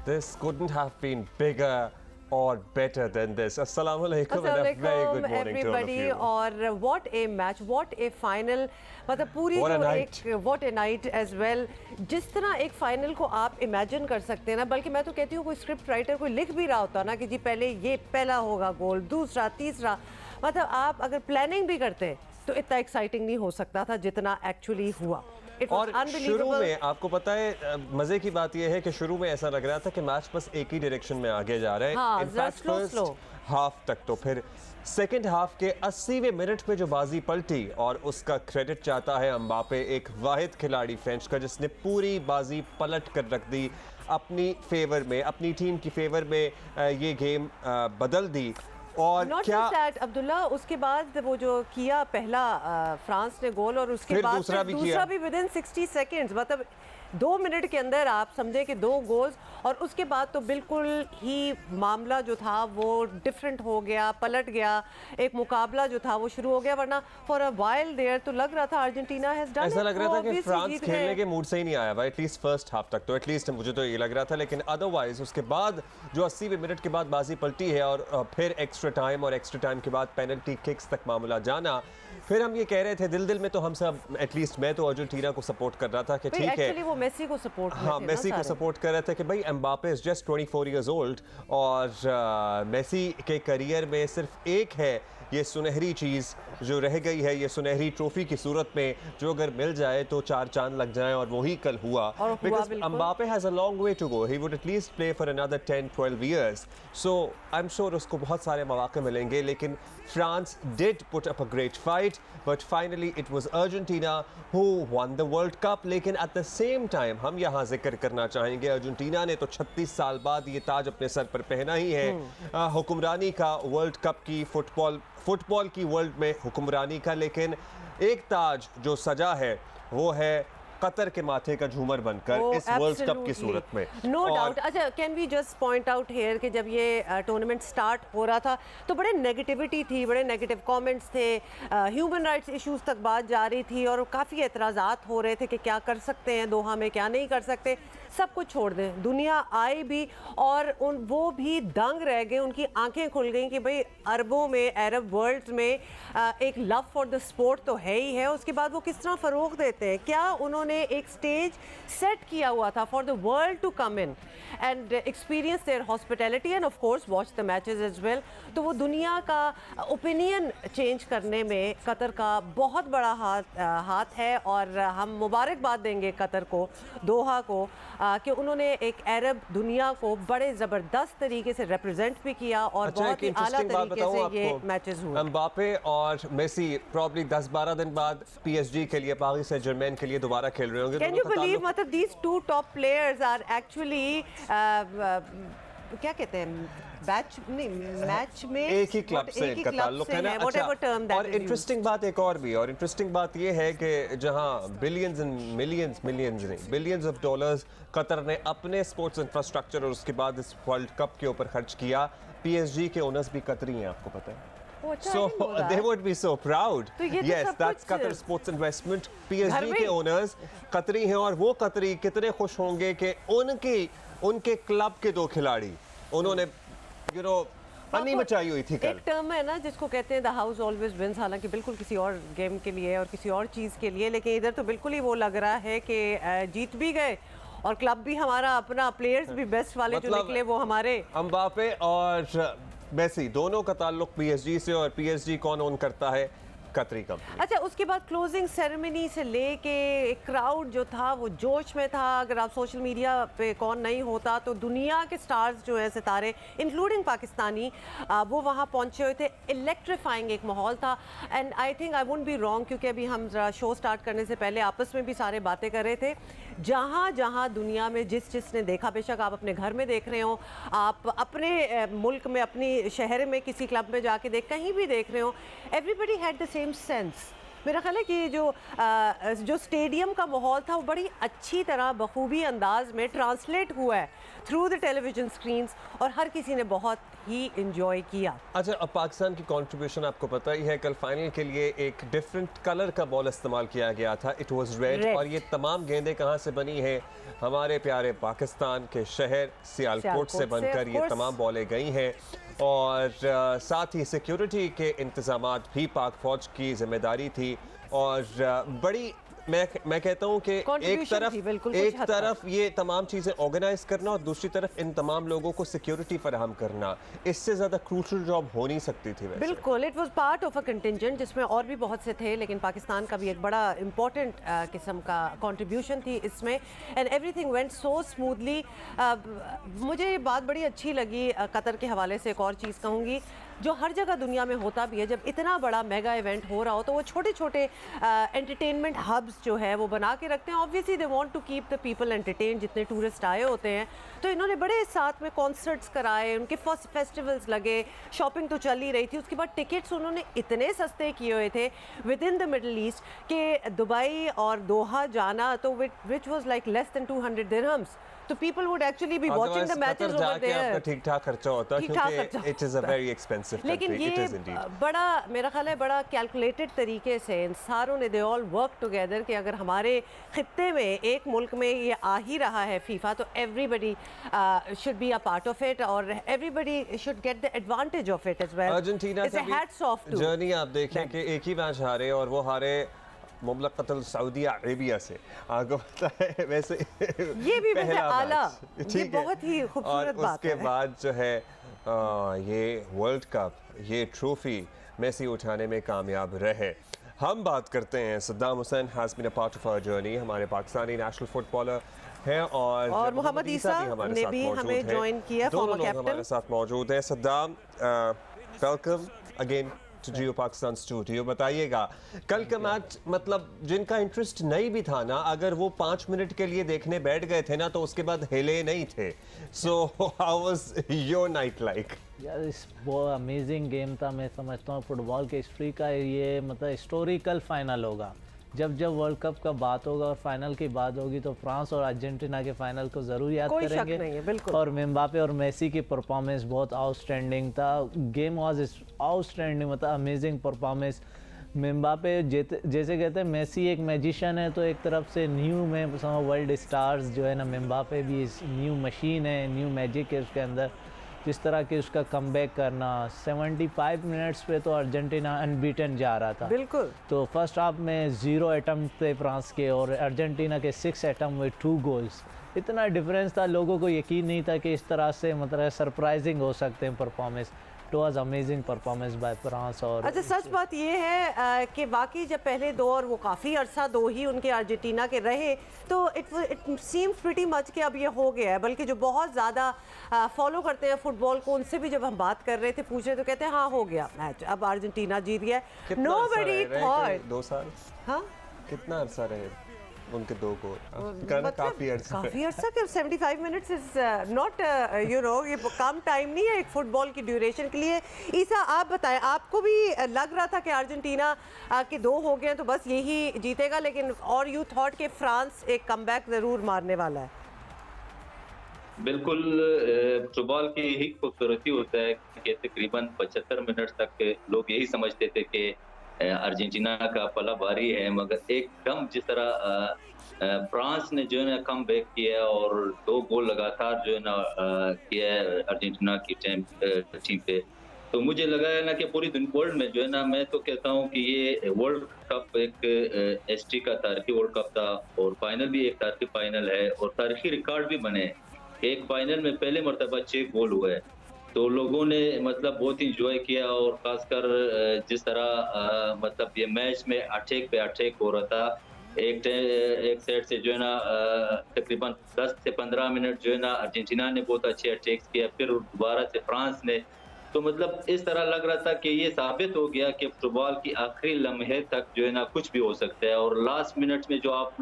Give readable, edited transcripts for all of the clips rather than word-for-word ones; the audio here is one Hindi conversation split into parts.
this couldn't have been bigger or better than this. Assalamu alaikum and a very good morning to all of you. और what a match, what a final, मतलब पूरी जो एक what a night as well. जिस तरह एक फाइनल को आप इमेजिन कर सकते हैं ना, बल्कि मैं तो कहती हूँ कोई स्क्रिप्ट राइटर कोई लिख भी रहा होता ना कि जी पहले ये पहला होगा गोल, दूसरा, तीसरा, मतलब आप अगर प्लानिंग भी करते तो इतना एक्साइटिंग नहीं हो सकता था जितना एक्चुअली हुआ। और शुरू में आपको पता है मजे की बात यह है कि शुरू में ऐसा लग रहा था कि मैच बस एक ही डायरेक्शन में आगे जा रहा है। हाँ, इनफैक्ट फर्स्ट हाफ तक तो फिर सेकंड हाफ के 80वें मिनट में जो बाजी पलटी और उसका क्रेडिट चाहता है एम्बापे, एक वाहिद खिलाड़ी फ्रेंच का जिसने पूरी बाजी पलट कर रख दी अपनी फेवर में, अपनी टीम की फेवर में ये गेम बदल दी। और Not क्या अब्दुल्ला, उसके बाद वो जो किया पहला फ्रांस ने गोल और उसके बाद दूसरा भी विदिन 60 सेकेंड्स, मतलब 2 मिनट के अंदर आप समझे कि 2 गोल्स, और उसके बाद तो बिल्कुल ही मामला जो था वो डिफरेंट हो गया, पलट गया, एक मुकाबला जो था वो शुरू हो गया। वरना फॉर अ वाइल देयर तो लग रहा था अर्जेंटीना हैज डन, ऐसा लग रहा था कि फ्रांस खेलने के मूड से ही नहीं आया भाई, एटलीस्ट फर्स्ट हाफ तक तो, एटलीस्ट मुझे तो ये लग रहा था। लेकिन अदरवाइज उसके बाद जो 80वें मिनट के बाद बाजी पलटी है और फिर एक्स्ट्रा टाइम और एक्स्ट्रा टाइम के बाद पेनल्टी किक्स तक मामला जाना, फिर हम ये कह रहे थे दिल में तो हम सब, एटलीस्ट मैं तो अर्जेंटीना को सपोर्ट कर रहा था कि ठीक है, वो मेसी को सपोर्ट हाँ मेसी को सपोर्ट कर रहे थे कि भाई Mbappe is just 24 years old और मेसी के करियर में सिर्फ एक है ये सुनहरी चीज़ जो रह गई है, ये सुनहरी ट्रॉफी की सूरत में जो अगर मिल जाए तो 4 चांद लग जाए, और वही कल हुआ। Because Mbappe has a long way to go, he would at least play for another 10-12 years, so I am sure उसको बहुत सारे मौके मिलेंगे। लेकिन France did put up a great fight, but finally it was Argentina who won the world cup. लेकिन एट द सेम टाइम हम यहाँ जिक्र करना चाहेंगे अर्जेंटीना ने तो 36 साल बाद ये ताज अपने सर पर पहना ही है, हुक्मरानी का, वर्ल्ड कप की, फुटबॉल की वर्ल्ड में हुक्मरानी का। लेकिन एक ताज जो सजा है वो है कतर के माथे का झूमर बनकर इस वर्ल्ड कप की सूरत में। No doubt. अच्छा, can we just point out here कि जब ये टूर्नामेंट स्टार्ट हो रहा था तो बड़े नेगेटिविटी थी, बड़े नेगेटिव कमेंट्स थे, ह्यूमन राइट्स इश्यूज तक बात जा रही थी और काफ़ी एतराज़ात हो रहे थे कि क्या कर सकते हैं दोहा में, क्या नहीं कर सकते। सब कुछ छोड़ दें, दुनिया आई भी और वो भी दंग रह गए, उनकी आंखें खुल गई कि भाई अरबों में, अरब वर्ल्ड में एक लव फॉर द स्पोर्ट तो है ही है, उसके बाद वो किस तरह फ़रोग देते हैं। क्या उन्होंने एक स्टेज सेट किया हुआ था for the world to come in and experience their hospitality and of course watch the matches as well. तो वो दुनिया का ओपिनियन चेंज करने में कतर का बहुत बड़ा हाथ है, और हम मुबारकबाद देंगे कतर को, दोहा को, कि उन्होंने एक अरब दुनिया को बड़े ज़बरदस्त तरीके से रिप्रेजेंट भी किया और बहुत ही आला तरीके से ये मैचेस हुए। एम्बापे और मेसी प्रॉब्ली 10-12 दिन बाद पीएसजी के लिए, पारी सेंट जर्मेन के लिए दोबारा खेल रहे होंगे। कैन यू बिलीव, मतलब these 2 top players are actually क्या कहते हैं, मैच में एक ही क्लब से इनका ताल्लुक है ना। अच्छा, और इंटरेस्टिंग बात एक और भी, और इंटरेस्टिंग बात ये है कि जहां billions and billions of dollars Qatar ने अपने स्पोर्ट्स इंफ्रास्ट्रक्चर और उसके बाद इस वर्ल्ड कप के ऊपर खर्च किया, पीएसजी के ओनर्स भी कतरी हैं, आपको पता है। So they would be so proud. Yes, that's Qatar Sports Investment. PSG के owners कतरी हैं, और वो कतरी कितने खुश होंगे कि उनके क्लब के 2 खिलाड़ी उन्होंने अन्नी मचाई हुई थी कल। एक टर्म है ना जिसको कहते हैं द हाउस ऑलवेज विंस, हालांकि बिल्कुल किसी और गेम के लिए और किसी और चीज़ के लिए, लेकिन इधर तो बिल्कुल ही वो लग रहा है कि जीत भी गए और क्लब भी हमारा अपना, प्लेयर्स भी बेस्ट वाले मतलब जो निकले वो हमारे। एम्बापे और मेसी दोनों का ताल्लुक पीएसजी से, और पीएसजी कौन ओन करता है, कतरी कंपनी। अच्छा, उसके बाद क्लोजिंग सेरेमनी से लेके क्राउड जो था वो जोश में था। अगर आप सोशल मीडिया पे कौन नहीं होता तो दुनिया के स्टार्स जो है, सितारे इंक्लूडिंग पाकिस्तानी, वो वहाँ पहुँचे हुए थे। इलेक्ट्रीफाइंग एक माहौल था, and I think I wouldn't be wrong, क्योंकि अभी हम जरा शो स्टार्ट करने से पहले आपस में भी सारे बातें कर रहे थे, जहाँ जहाँ दुनिया में जिसने देखा, बेशक आप अपने घर में देख रहे हो, आप अपने मुल्क में, अपनी शहर में किसी क्लब में जाके कहीं भी देख रहे हो, everybody had the same sense मेरा ख्याल है कि जो स्टेडियम का माहौल था वो बड़ी अच्छी तरह बखूबी अंदाज में ट्रांसलेट हुआ है थ्रू द टेलीविजन स्क्रीन्स और हर किसी ने बहुत ही इंजॉय किया। अच्छा, अब पाकिस्तान की कंट्रीब्यूशन आपको पता ही है, कल फाइनल के लिए एक डिफरेंट कलर का बॉल इस्तेमाल किया गया था, इट वाज रेड। और ये तमाम गेंदें कहाँ से बनी हैं? हमारे प्यारे पाकिस्तान के शहर सियालकोट से बनकर ये तमाम बॉलें गई हैं। और साथ ही सिक्योरिटी के इंतजामात भी पाक फौज की जिम्मेदारी थी। और बड़ी मैं कहता हूँ कि एक तरफ ये तमाम चीज़ें ऑर्गेनाइज करना और दूसरी तरफ इन तमाम लोगों को सिक्योरिटी फराहम करना, इससे ज़्यादा क्रूशल जॉब हो नहीं सकती थी वैसे। बिल्कुल, it was part of a contingent जिसमें और भी बहुत से थे, लेकिन पाकिस्तान का भी एक बड़ा इंपॉर्टेंट किस्म का कंट्रीब्यूशन थी इसमें and everything went so smoothly. मुझे ये बात बड़ी अच्छी लगी। कतर के हवाले से एक और चीज़ कहूँगी, जो हर जगह दुनिया में होता भी है, जब इतना बड़ा मेगा इवेंट हो रहा हो तो वो छोटे छोटे एंटरटेनमेंट हब्स जो है वो बना के रखते हैं। Obviously they want to keep the people entertain, जितने टूरिस्ट आए होते हैं। तो इन्होंने बड़े साथ में कॉन्सर्ट्स कराए, उनके फर्स्ट फेस्टिवल्स लगे, शॉपिंग तो चल ही रही थी। उसके बाद टिकट्स उन्होंने इतने सस्ते किए हुए थे with in the middle east कि दुबई और दोहा जाना तो which was like less than 200 dirhams. तो people would actually be watching the matches over there। आपका ठीक-ठाक खर्चा होता है क्योंकि it is a very expensive country, लेकिन ये बड़ा मेरा ख्याल है बड़ा कैलकुलेटेड तरीके से इन सारों ने दे ऑल वर्क टुगेदर कि अगर हमारे खित्ते में एक मुल्क में ये आ ही रहा है फीफा, तो everybody should be a part of it और everybody should get the advantage of it as well. Argentina का जर्नी आप देखें कि एक ही मैच हारे और वो हारे मुमलकतुल सऊदी अरेबिया से। आपको पता है वैसे ये भी वैसे आला, ये बहुत ही खूबसूरत बात है। उसके बाद जो है ये वर्ल्ड कप, ये ट्रॉफी मेसी उठाने में कामयाब रहे। हम बात करते हैं Saddam Hussain has been a part of our journey, हमारे पाकिस्तानी नेशनल फुटबॉलर हैं और मोहम्मद ईसा ने भी हमें ज्वाइन किया, फॉर्मर कैप्टन हमारे साथ मौजूद हैं। Saddam, welcome again to Geo Pakistan studio. बताइएगा, कल का मैच मतलब जिनका इंटरेस्ट नहीं भी था ना, अगर वो 5 मिनट के लिए देखने बैठ गए थे ना तो उसके बाद हिले नहीं थे। So how was your night like? यार इस बहुत अमेजिंग गेम था। मैं समझता हूँ फुटबॉल की हिस्ट्री का ये मतलब हिस्टोरिकल फाइनल होगा। जब वर्ल्ड कप का बात होगा और फाइनल की बात होगी तो फ्रांस और अर्जेंटीना के फाइनल को ज़रूर याद कोई करेंगे। शक नहीं है, बिल्कुल। और एम्बापे और मेसी की परफॉर्मेंस बहुत आउटस्टैंडिंग था। गेम वाज आउटस्टैंडिंग, मतलब अमेजिंग परफॉर्मेंस। एम्बापे जैसे कहते हैं मेसी एक मैजिशियन है, तो एक तरफ से न्यू में वर्ल्ड स्टार्स जो है ना, एम्बापे भी न्यू मशीन है, न्यू मैजिक है उसके अंदर। जिस तरह कि उसका कमबैक करना 75 मिनट्स पे तो अर्जेंटीना अनबीटन जा रहा था। बिल्कुल। तो फर्स्ट हाफ में 0 अटैम्प्ट थे फ्रांस के और अर्जेंटीना के 6 अटैम्प्ट में 2 गोल्स। इतना डिफरेंस था, लोगों को यकीन नहीं था कि इस तरह से मतलब सरप्राइजिंग हो सकते हैं performance. It was amazing performance by France. और अच्छा, सच बात ये है कि वाकई जब पहले दौर वो काफ़ी अरसा दो ही उनके अर्जेंटीना के रहे तो इट सीम्स प्रीटी मच कि अब ये हो गया है। बल्कि जो बहुत ज़्यादा फॉलो करते हैं फुटबॉल को, उनसे भी जब हम बात कर रहे थे, पूछ रहे तो कहते हैं हाँ हो गया मैच, अब अर्जेंटीना जीत गया। नोबडी थॉट 2 साल, हाँ कितना अरसा रहे उनके 2 गोल? मतलब काफ़ी अर्सा कि 75 minutes is not you know, ये कम टाइम नहीं है एक फुटबॉल की ड्यूरेशन के लिए। ईसा आप बताएं, आपको भी लग रहा था कि अर्जेंटीना के 2 हो गए तो बस यही जीतेगा, लेकिन और यू थॉट कि फ्रांस एक कमबैक ज़रूर मारने वाला है? बिल्कुल, फुटबॉल की ही खूबसूरती होता है कि तकरीबन 75 मिनट तक लोग यही समझते थे कि अर्जेंटीना का पला भारी है, मगर एकदम जिस तरह फ्रांस ने जो है ना कम बैक किया और 2 गोल लगातार जो है ना किया है अर्जेंटीना की टीम पे, तो मुझे लगा है ना कि पूरी वर्ल्ड में जो है ना, मैं तो कहता हूँ कि ये वर्ल्ड कप एक हिस्ट्री का तारीखी वर्ल्ड कप था और फाइनल भी एक तारीखी फाइनल है और तारीखी रिकॉर्ड भी बने। एक फाइनल में पहले मरतबा 6 गोल हुए, तो लोगों ने मतलब बहुत इंजॉय किया और खासकर जिस तरह मतलब ये मैच में अटैक पे अटैक हो रहा था। एक साइड से जो है ना तकरीबन 10 से 15 मिनट जो है ना अर्जेंटीना ने बहुत अच्छे अटैक्स किया, फिर दोबारा से फ्रांस ने। तो मतलब इस तरह लग रहा था कि ये साबित हो गया कि फुटबॉल की आखिरी लम्हे तक जो है ना कुछ भी हो सकता है। और लास्ट मिनट में जो आप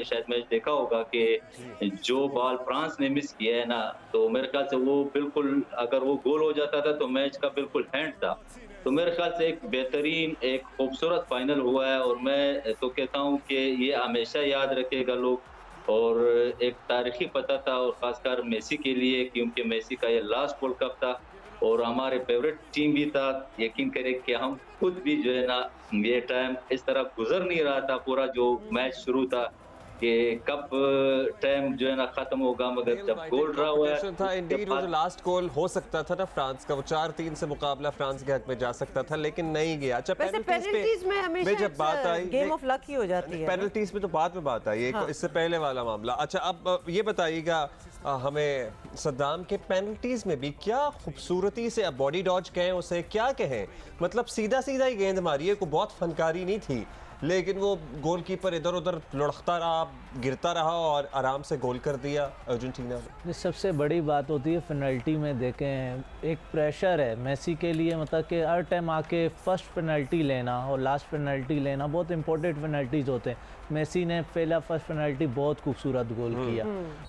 शायद मैच देखा होगा कि जो बॉल फ्रांस ने मिस किया है ना, तो मेरे ख्याल से वो बिल्कुल अगर वो गोल हो जाता था तो मैच का बिल्कुल हैंड था। तो मेरे ख्याल से एक बेहतरीन एक खूबसूरत फाइनल हुआ है, और मैं तो कहता हूँ कि ये हमेशा याद रखेगा लोग, और एक तारीखी पता था, और खासकर मेसी के लिए, क्योंकि मेसी का ये लास्ट वर्ल्ड कप था और हमारे फेवरेट टीम भी था। यकीन करें कि हम खुद भी जो है ना, ये टाइम इस तरह गुजर नहीं रहा था, पूरा जो मैच शुरू था कि कब टाइम जो है ना खत्म होगा, मगर जब गोल ड्रा हुआ है था इंडीड, वो जो लास्ट गोल हो सकता था ना फ्रांस का, वो 4-3 से मुकाबला फ्रांस के हक में जा सकता था, लेकिन नहीं गया। अच्छा, वैसे पेनल्टीज में हमेशा जब बात आई, गेम ऑफ लक ही हो जाती है। पेनल्टीज में तो बाद में बात आई, हाँ। इससे पहले वाला मामला। अच्छा, अब ये बताइएगा हमें, सद्दाम के पेनल्टीज में भी क्या खूबसूरती से, अब बॉडी डॉज कहें उसे, क्या कहें, मतलब सीधा सीधा ही गेंद मारी है, कोई बहुत फनकारी नहीं थी, लेकिन वो गोलकीपर इधर उधर लुढ़कता रहा, गिरता रहा और आराम से गोल कर दिया अर्जेंटीना ने। ये सबसे बड़ी बात होती है पेनल्टी में। देखें, एक प्रेशर है मेसी के लिए, मतलब कि हर टाइम आके फर्स्ट पेनल्टी लेना और लास्ट पेनल्टी लेना बहुत इंपॉर्टेंट पेनल्टीज होते हैं। मेसी ने पहला फर्स्ट पेनल्टी बहुत खूबसूरत गोल किया,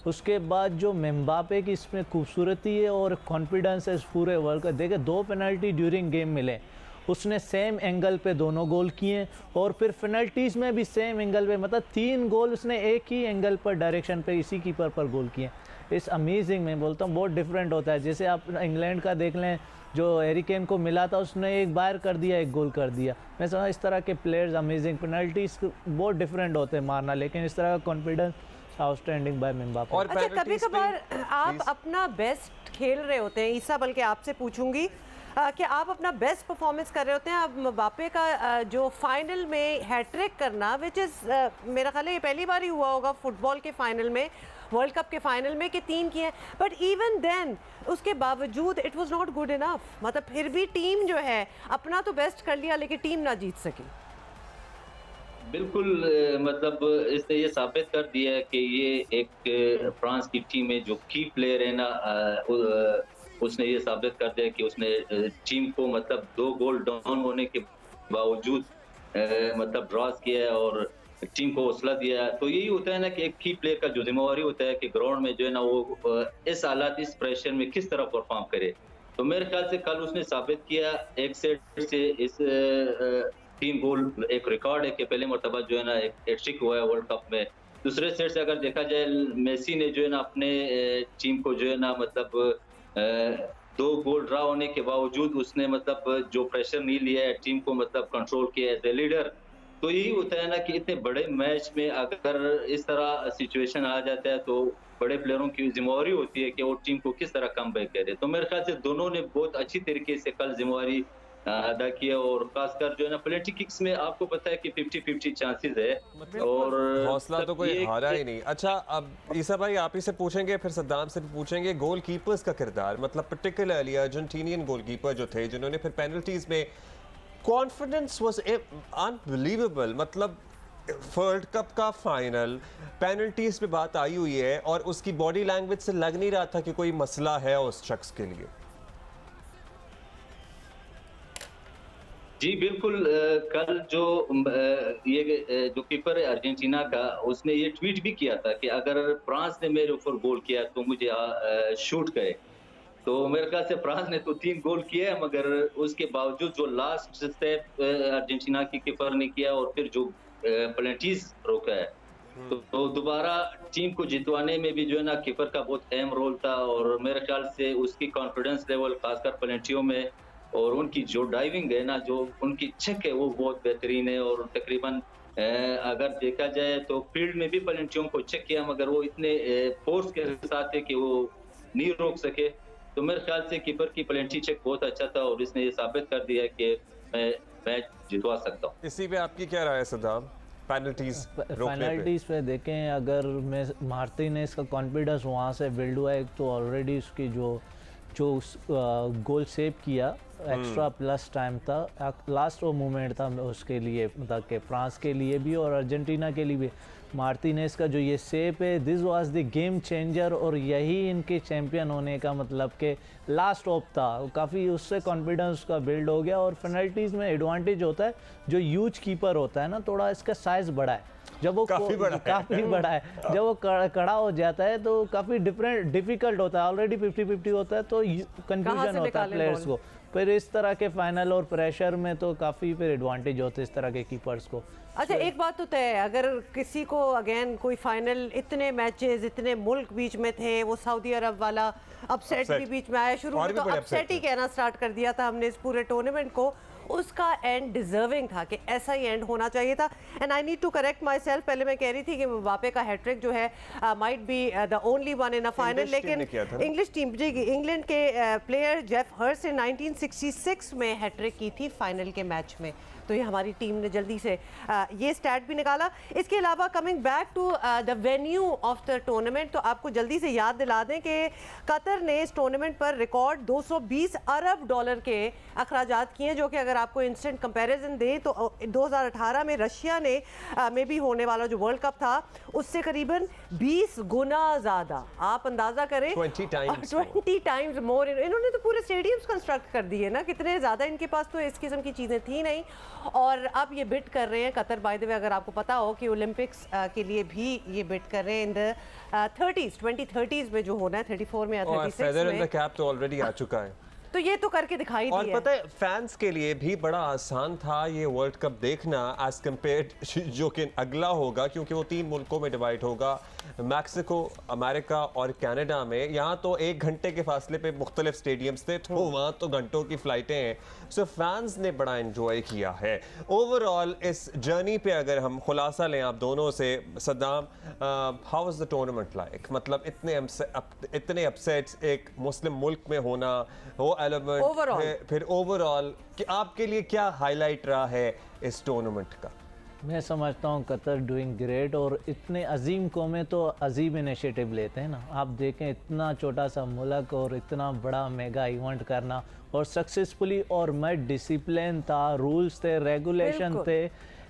उसके बाद जो एम्बापे की इसमें खूबसूरती है और कॉन्फिडेंस है इस पूरे वर्ल्ड का। देखे, 2 पेनल्टी ड्यूरिंग गेम मिले, उसने सेम एंगल पे दोनों गोल किए, और फिर पेनल्टीज़ में भी सेम एंगल पे, मतलब 3 गोल उसने एक ही एंगल पर, डायरेक्शन पे, इसी कीपर पर गोल किए। इस अमेजिंग, मैं बोलता हूँ बहुत डिफरेंट होता है। जैसे आप इंग्लैंड का देख लें, जो हैरी केन को मिला था, उसने एक बार कर दिया, एक गोल कर दिया। मैं समझा इस तरह के प्लेयर्स अमेजिंग, पेनल्टीज बहुत डिफरेंट होते हैं मारना, लेकिन इस तरह का कॉन्फिडेंस आउटस्टैंडिंग बाय एम्बापे। और अच्छा, कभी penalties पे- कभार आप अपना बेस्ट खेल रहे होते हैं, ईसा, बल्कि आपसे पूछूंगी कि आप अपना बेस्ट परफॉर्मेंस कर रहे होते हैं। अब एम्बापे का जो फाइनल में हैट्रिक करना, विच इज़ मेरा ख्याल है ये पहली बार ही हुआ होगा फुटबॉल के फाइनल में, वर्ल्ड कप के फाइनल में, कि 3 किए हैं, बट इवन देन उसके बावजूद it was not good enough. मतलब फिर भी टीम जो है अपना तो बेस्ट कर लिया, लेकिन टीम ना जीत सकी। बिल्कुल, मतलब इसने ये साबित कर दिया है कि ये एक फ्रांस की टीम में जो की प्लेयर है ना, उसने ये साबित कर दिया कि उसने टीम को मतलब 2 गोल डाउन होने के बावजूद मतलब ड्रॉस किया है और टीम को हौसला दिया है। तो यही होता है ना कि एक की प्लेयर का जो जिम्मेवारी होता है कि ग्राउंड में जो है ना वो इस हालात, इस प्रेशर में किस तरह परफॉर्म करे। तो मेरे ख्याल से कल उसने साबित किया, एक सेट से इस 3 गोल एक रिकॉर्ड है कि पहले मरतबा जो है ना एक हैट्रिक हुआ है वर्ल्ड कप में। दूसरे सेट से अगर देखा जाए, मेसी ने जो है ना अपने टीम को जो है ना मतलब 2 गोल ड्रा होने के बावजूद उसने मतलब जो प्रेशर नहीं लिया है, टीम को मतलब कंट्रोल किया एज ए लीडर। तो यही होता है ना कि इतने बड़े मैच में अगर इस तरह सिचुएशन आ जाता है तो बड़े प्लेयरों की जिम्मेवारी होती है कि वो टीम को किस तरह कमबैक करे। तो मेरे ख्याल से दोनों ने बहुत अच्छी तरीके से कल जिम्मेवारी अदा किया, और खासकर जो है ना पेनल्टी किक्स में आपको पता है कि 50-50 चांसेस है, और हौसला तो कोई हारा ही नहीं। अच्छा, अब ईसा भाई आप ही से पूछेंगे, फिर सद्दाम से भी पूछेंगे, गोलकीपर्स का किरदार, मतलब पर्टिकुलरली अर्जेंटीनियन गोलकीपर जो थे, जिन्होंने फिर पेनल्टीज में, कॉन्फिडेंस वाज अनबिलीवेबल। मतलब वर्ल्ड कप का फाइनल, पेनल्टीज पे बात आई हुई है और उसकी बॉडी लैंग्वेज से लग नहीं रहा था कि कोई मसला है उस शख्स के लिए। जी बिल्कुल, कल जो ये जो कीपर है अर्जेंटीना का, उसने ये ट्वीट भी किया था कि अगर फ्रांस ने मेरे ऊपर गोल किया तो मुझे शूट करे। तो मेरे ख्याल से फ्रांस ने तो 3 गोल किए हैं, मगर उसके बावजूद जो लास्ट स्टेप अर्जेंटीना की कीपर ने किया और फिर जो पेनल्टीज रोका है, तो दोबारा टीम को जितवाने में भी जो है ना कीपर का बहुत अहम रोल था। और मेरे ख्याल से उसकी कॉन्फिडेंस लेवल खासकर पेनल्टियों में, और उनकी जो डाइविंग है ना, जो उनकी चेक है, वो बहुत बेहतरीन है। और तकरीबन अगर देखा जाए तो फील्ड में भी पेनल्टियों को चेक किया, मगर वो इतने फोर्स के साथ है कि वो नहीं रोक सके। तो मेरे ख्याल से कीपर की पेनल्टी चेक बहुत अच्छा था, और इसने ये साबित कर दिया कि मैं मैच जितवा सकता हूँ। इसी पे आपकी क्या राय है सद्दाम, पेनल्टीज रोकने पे? पेनल्टीज पे देखें, अगर मैं मार्टिनेज का कॉन्फिडेंस वहाँ से बिल्ड हुआ है, तो ऑलरेडी उसकी जो गोल सेव किया, एक्स्ट्रा प्लस टाइम था, लास्ट वो मोमेंट था उसके लिए, मतलब कि फ्रांस के लिए भी और अर्जेंटीना के लिए भी। मार्टिनेज का जो ये सेव है, this was the game changer, और यही इनके चैंपियन होने का मतलब कि लास्ट ऑफ था। काफ़ी उससे कॉन्फिडेंस का बिल्ड हो गया। और पेनल्टीज़ में एडवांटेज होता है, जो ह्यूज कीपर होता है ना, थोड़ा इसका साइज़ बड़ा है, जब वो काफी बड़ा है। काफी बड़ा है, जब वो खड़ा हो जाता है तो काफी डिफिकल्ट होता है, ऑलरेडी 50-50 होता है तो कंफ्यूजन होता है प्लेयर्स को। फिर इस तरह के फाइनल और प्रेशर में तो काफी फिर एडवांटेज होते है इस तरह के कीपर्स को। अच्छा, एक बात तो तय है, अगर किसी को अगेन कोई फाइनल, इतने मैचेस, इतने मुल्क बीच में थे, वो सऊदी अरब वाला अपसेट भी बीच में आया, शुरू में तो अपसेट ही कहना स्टार्ट कर दिया था हमने इस पूरे टूर्नामेंट को, उसका एंड डिजर्विंग था कि ऐसा ही एंड होना चाहिए था। And I need to correct myself, पहले मैं कह रही थी कि म्बाप्पे का हैट्रिक जो है might be the only one in a final, लेकिन इंग्लिश टीम जी, इंग्लैंड के प्लेयर जेफ हर्स्ट ने 1966 में हैट्रिक की थी फाइनल के मैच में, तो ये हमारी टीम ने जल्दी से ये स्टैट भी निकाला। इसके अलावा coming back to the venue of the tournament, तो आपको जल्दी से याद दिला दें कि कतर ने इस टूर्नामेंट पर रिकॉर्ड 220 अरब डॉलर के अखराजात किए, जो कि अगर आपको इंस्टेंट कंपैरिजन दें तो 2018 में रशिया ने में भी होने वाला जो वर्ल्ड कप था उससे करीबन 20 गुना ज़्यादा, आप अंदाज़ा करें 20 टाइम्स मोर। इन्होंने तो पूरे स्टेडियम्स कंस्ट्रक्ट कर दिए ना, कितने ज़्यादा, इनके पास तो इस किस्म की चीज़ें थी नहीं, और अब ये बिड कर रहे हैं कतर। बाय द वे, अगर आपको पता हो कि ओलंपिक्स के लिए भी ये बिड कर रहे हैं इन द 2030s में जो होना है, 34 में या 36 में। फेदर इन द कैप तो ऑलरेडी आ चुका है, तो ये तो करके दिखाई दिया। और पता है फैंस के लिए भी बड़ा आसान था ये वर्ल्ड कप देखना एज कम्पेयर जो कि अगला होगा, क्योंकि वो 3 मुल्कों में डिवाइड होगा, मैक्सिको, अमेरिका और कनाडा में। यहाँ तो 1 घंटे के फासले पे मुख्तलिफ स्टेडियम्स थे, तो वहाँ तो घंटों की फ्लाइटें हैं। सो फैंस ने बड़ा इंजॉय किया है ओवरऑल इस जर्नी पे। अगर हम खुलासा लें आप दोनों से, Saddam, how was the tournament like? मतलब इतने अपसेट्स एक मुस्लिम मुल्क में होना, वो एलिमेंट, फिर ओवरऑल कि आपके लिए क्या हाईलाइट रहा है इस टूर्नामेंट का? मैं समझता हूँ कतर डूइंग ग्रेट, और इतने अजीम कौमें तो अजीम इनिशिएटिव लेते हैं ना। आप देखें इतना छोटा सा मुल्क और इतना बड़ा मेगा इवेंट करना, और सक्सेसफुली, और मैं डिसिप्लिन था, रूल्स थे, रेगुलेशन थे,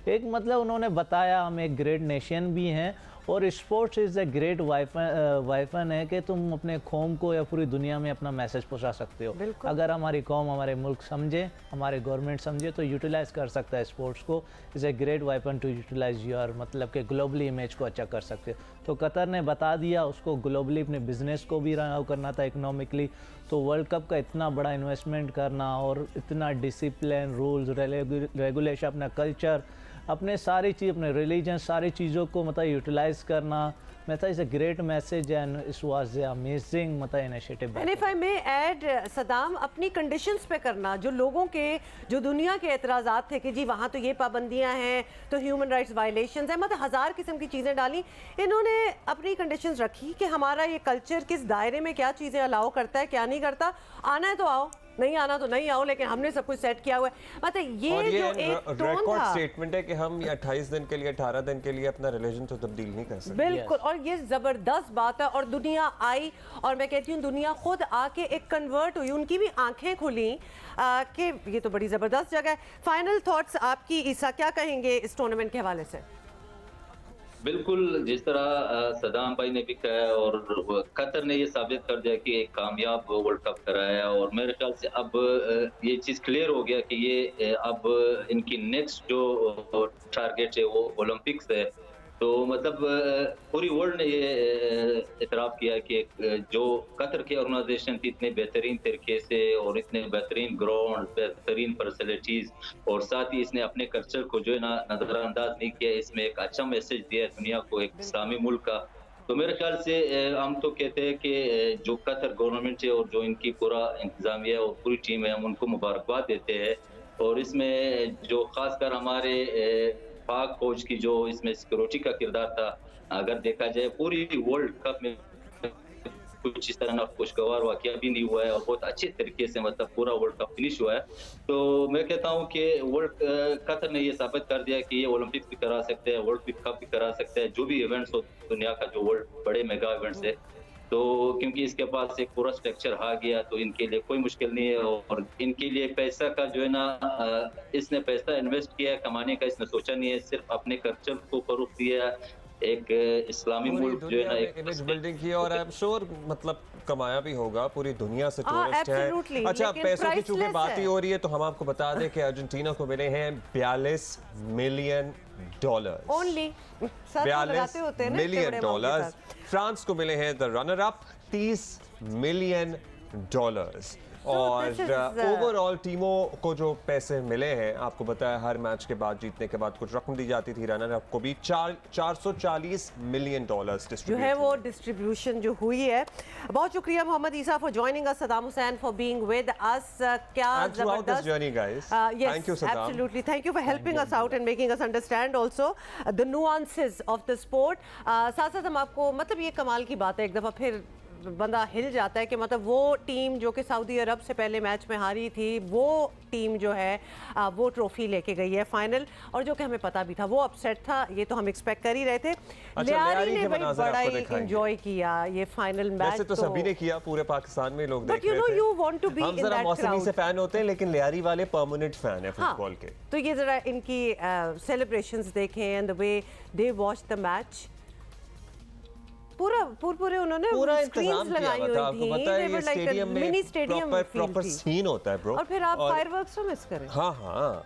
एक मतलब उन्होंने बताया हम एक ग्रेट नेशन भी हैं, और स्पोर्ट्स इज़ अ ग्रेट वाइफन है कि तुम अपने कौम को या पूरी दुनिया में अपना मैसेज पहुंचा सकते हो। अगर हमारी कौम, हमारे मुल्क समझे, हमारे गवर्नमेंट समझे, तो यूटिलाइज कर सकता है स्पोर्ट्स को। इज़ अ ग्रेट वाइफन टू यूटिलाइज योर, मतलब कि ग्लोबली इमेज को अच्छा कर सकते हो। तो कतर ने बता दिया, उसको ग्लोबली अपने बिजनेस को भी रन करना था इकोनॉमिकली, तो वर्ल्ड कप का इतना बड़ा इन्वेस्टमेंट करना और इतना डिसिप्लिन, रूल्स, रेगुलेशन, अपना कल्चर, अपने सारी चीज़, अपने रिलीजन, सारी चीज़ों को मतलब यूटिलाइज करना, मतलब it's a great message and it was amazing मतलब initiative. And if I may add सदाम, अपनी कंडीशंस पे करना, जो लोगों के, जो दुनिया के एतराज़ात थे कि जी वहाँ तो ये पाबंदियाँ हैं, तो ह्यूमन राइट्स वायलेशंस हैं, मतलब 1000 किस्म की चीज़ें डाली। इन्होंने अपनी कंडीशंस रखी कि हमारा ये कल्चर किस दायरे में क्या चीज़ें अलाउ करता है, क्या नहीं करता, आना है तो आओ, नहीं आना तो नहीं आओ, लेकिन हमने सब कुछ सेट किया हुआ है। मतलब ये जो एक रिकॉर्ड स्टेटमेंट है कि हम 28 दिन के लिए, 18 दिन के लिए अपना रिलीजन तो तब्दील नहीं कर सकते। बिल्कुल, और ये जबरदस्त बात है, और दुनिया आई, और मैं कहती हूँ दुनिया खुद आके एक कन्वर्ट हुई, उनकी भी आंखें खुली कि ये तो बड़ी जबरदस्त जगह है। फाइनल थॉट्स आपकी ईसा, क्या कहेंगे इस टूर्नामेंट के हवाले से? बिल्कुल, जिस तरह सदाम भाई ने भी कहा, और कतर ने ये साबित कर दिया कि एक कामयाब वर्ल्ड कप कराया, और मेरे ख्याल से अब ये चीज़ क्लियर हो गया कि ये अब इनकी नेक्स्ट जो टारगेट है वो ओलंपिक्स है। तो मतलब पूरी वर्ल्ड ने ये इतराफ़ किया कि जो कतर की ऑर्गेनाइजेशन थी, इतने बेहतरीन तरीके से और इतने बेहतरीन ग्राउंड, बेहतरीन फैसिलिटीज़, और साथ ही इसने अपने कल्चर को जो है ना नज़रअंदाज नहीं किया, इसमें एक अच्छा मैसेज दिया दुनिया को, एक इस्लामी मुल्क का। तो मेरे ख्याल से हम तो कहते हैं कि जो कतर गवर्नमेंट है और जो इनकी पूरा इंतजामिया और पूरी टीम है, हम उनको मुबारकबाद देते हैं। और इसमें जो खासकर हमारे पाक फौज की जो इसमें सिक्योरिटी का किरदार था, अगर देखा जाए पूरी वर्ल्ड कप में कुछ इस तरह का खुशगवार वाकया भी नहीं हुआ है, और बहुत अच्छे तरीके से मतलब पूरा वर्ल्ड कप फिनिश हुआ है। तो मैं कहता हूँ कि कतर ने ये साबित कर दिया कि ये ओलंपिक्स भी करा सकते हैं, वर्ल्ड कप भी करा सकते हैं, जो भी इवेंट्स हो दुनिया का, जो वर्ल्ड बड़े मेगा इवेंट्स है। तो क्योंकि इसके पास एक पूरा स्ट्रक्चर आ गया, तो इनके लिए कोई मुश्किल नहीं है, और इनके लिए पैसा का जो है ना, इसने पैसा इन्वेस्ट किया, कमाने का इसने सोचा नहीं है, सिर्फ अपने कल्चर को फरोग दिया, एक इस्लामी मुल्क जो है ना, एक इमेज बिल्डिंग की। और आई एम श्योर मतलब कमाया भी होगा, पूरी दुनिया से टूरिस्ट absolutely, है। अच्छा, लेकिन पैसों की चूंकि priceless बात ही है। हो रही है तो हम आपको बता दें कि अर्जेंटीना को मिले हैं $42 मिलियन। Only $42 million. फ्रांस को मिले हैं द रनर अप $30 मिलियन। और this is, ओवरऑल टीमों को जो पैसे मिले हैं, आपको बताया हर मैच के बाद, जीतने के बाद कुछ रकम दी जाती थी, रनर अप को भी $440 मिलियन जो है वो डिस्ट्रीब्यूशन जो हुई है। बहुत शुक्रिया Mohammed Isa for joining us, Saddam Hussain for being with us. क्या जबरदस्त journey guys. Thank you Saddam, absolutely, thank you for helping us out and making us understand also the nuances of the sport. साथ साथ हम आपको, मतलब ये कमाल की बात है, एक दफ़ा फिर बंदा हिल जाता है कि मतलब वो टीम जो कि सऊदी अरब से पहले मैच में हारी थी, वो टीम जो है वो ट्रॉफी लेके गई है फाइनल, और जो कि हमें पता भी था वो अपसेट था, ये तो हम एक्सपेक्ट कर ही रहे थे। लियारी ने भाई बड़ा ही एंजॉय किया ये फाइनल मैच। वैसे तो सभी ने किया, पूरे पाकिस्तान में लोग देख रहे थे। But you want to be in that crowd. मौसमी से फैन होते हैं, लेकिन लियारी वाले परमानेंट फैन है फुटबॉल के। तो ये जरा इनकी सेलिब्रेशंस देखें and the way they watch the match. पूरे उन्होंने पूरा इंतजाम किया हुआ था, आपको पता है ये स्टेडियम में मिनी स्टेडियम प्रॉपर सीन होता है ब्रो। और फिर आप फायरवर्क्स तो मिस करें। हाँ,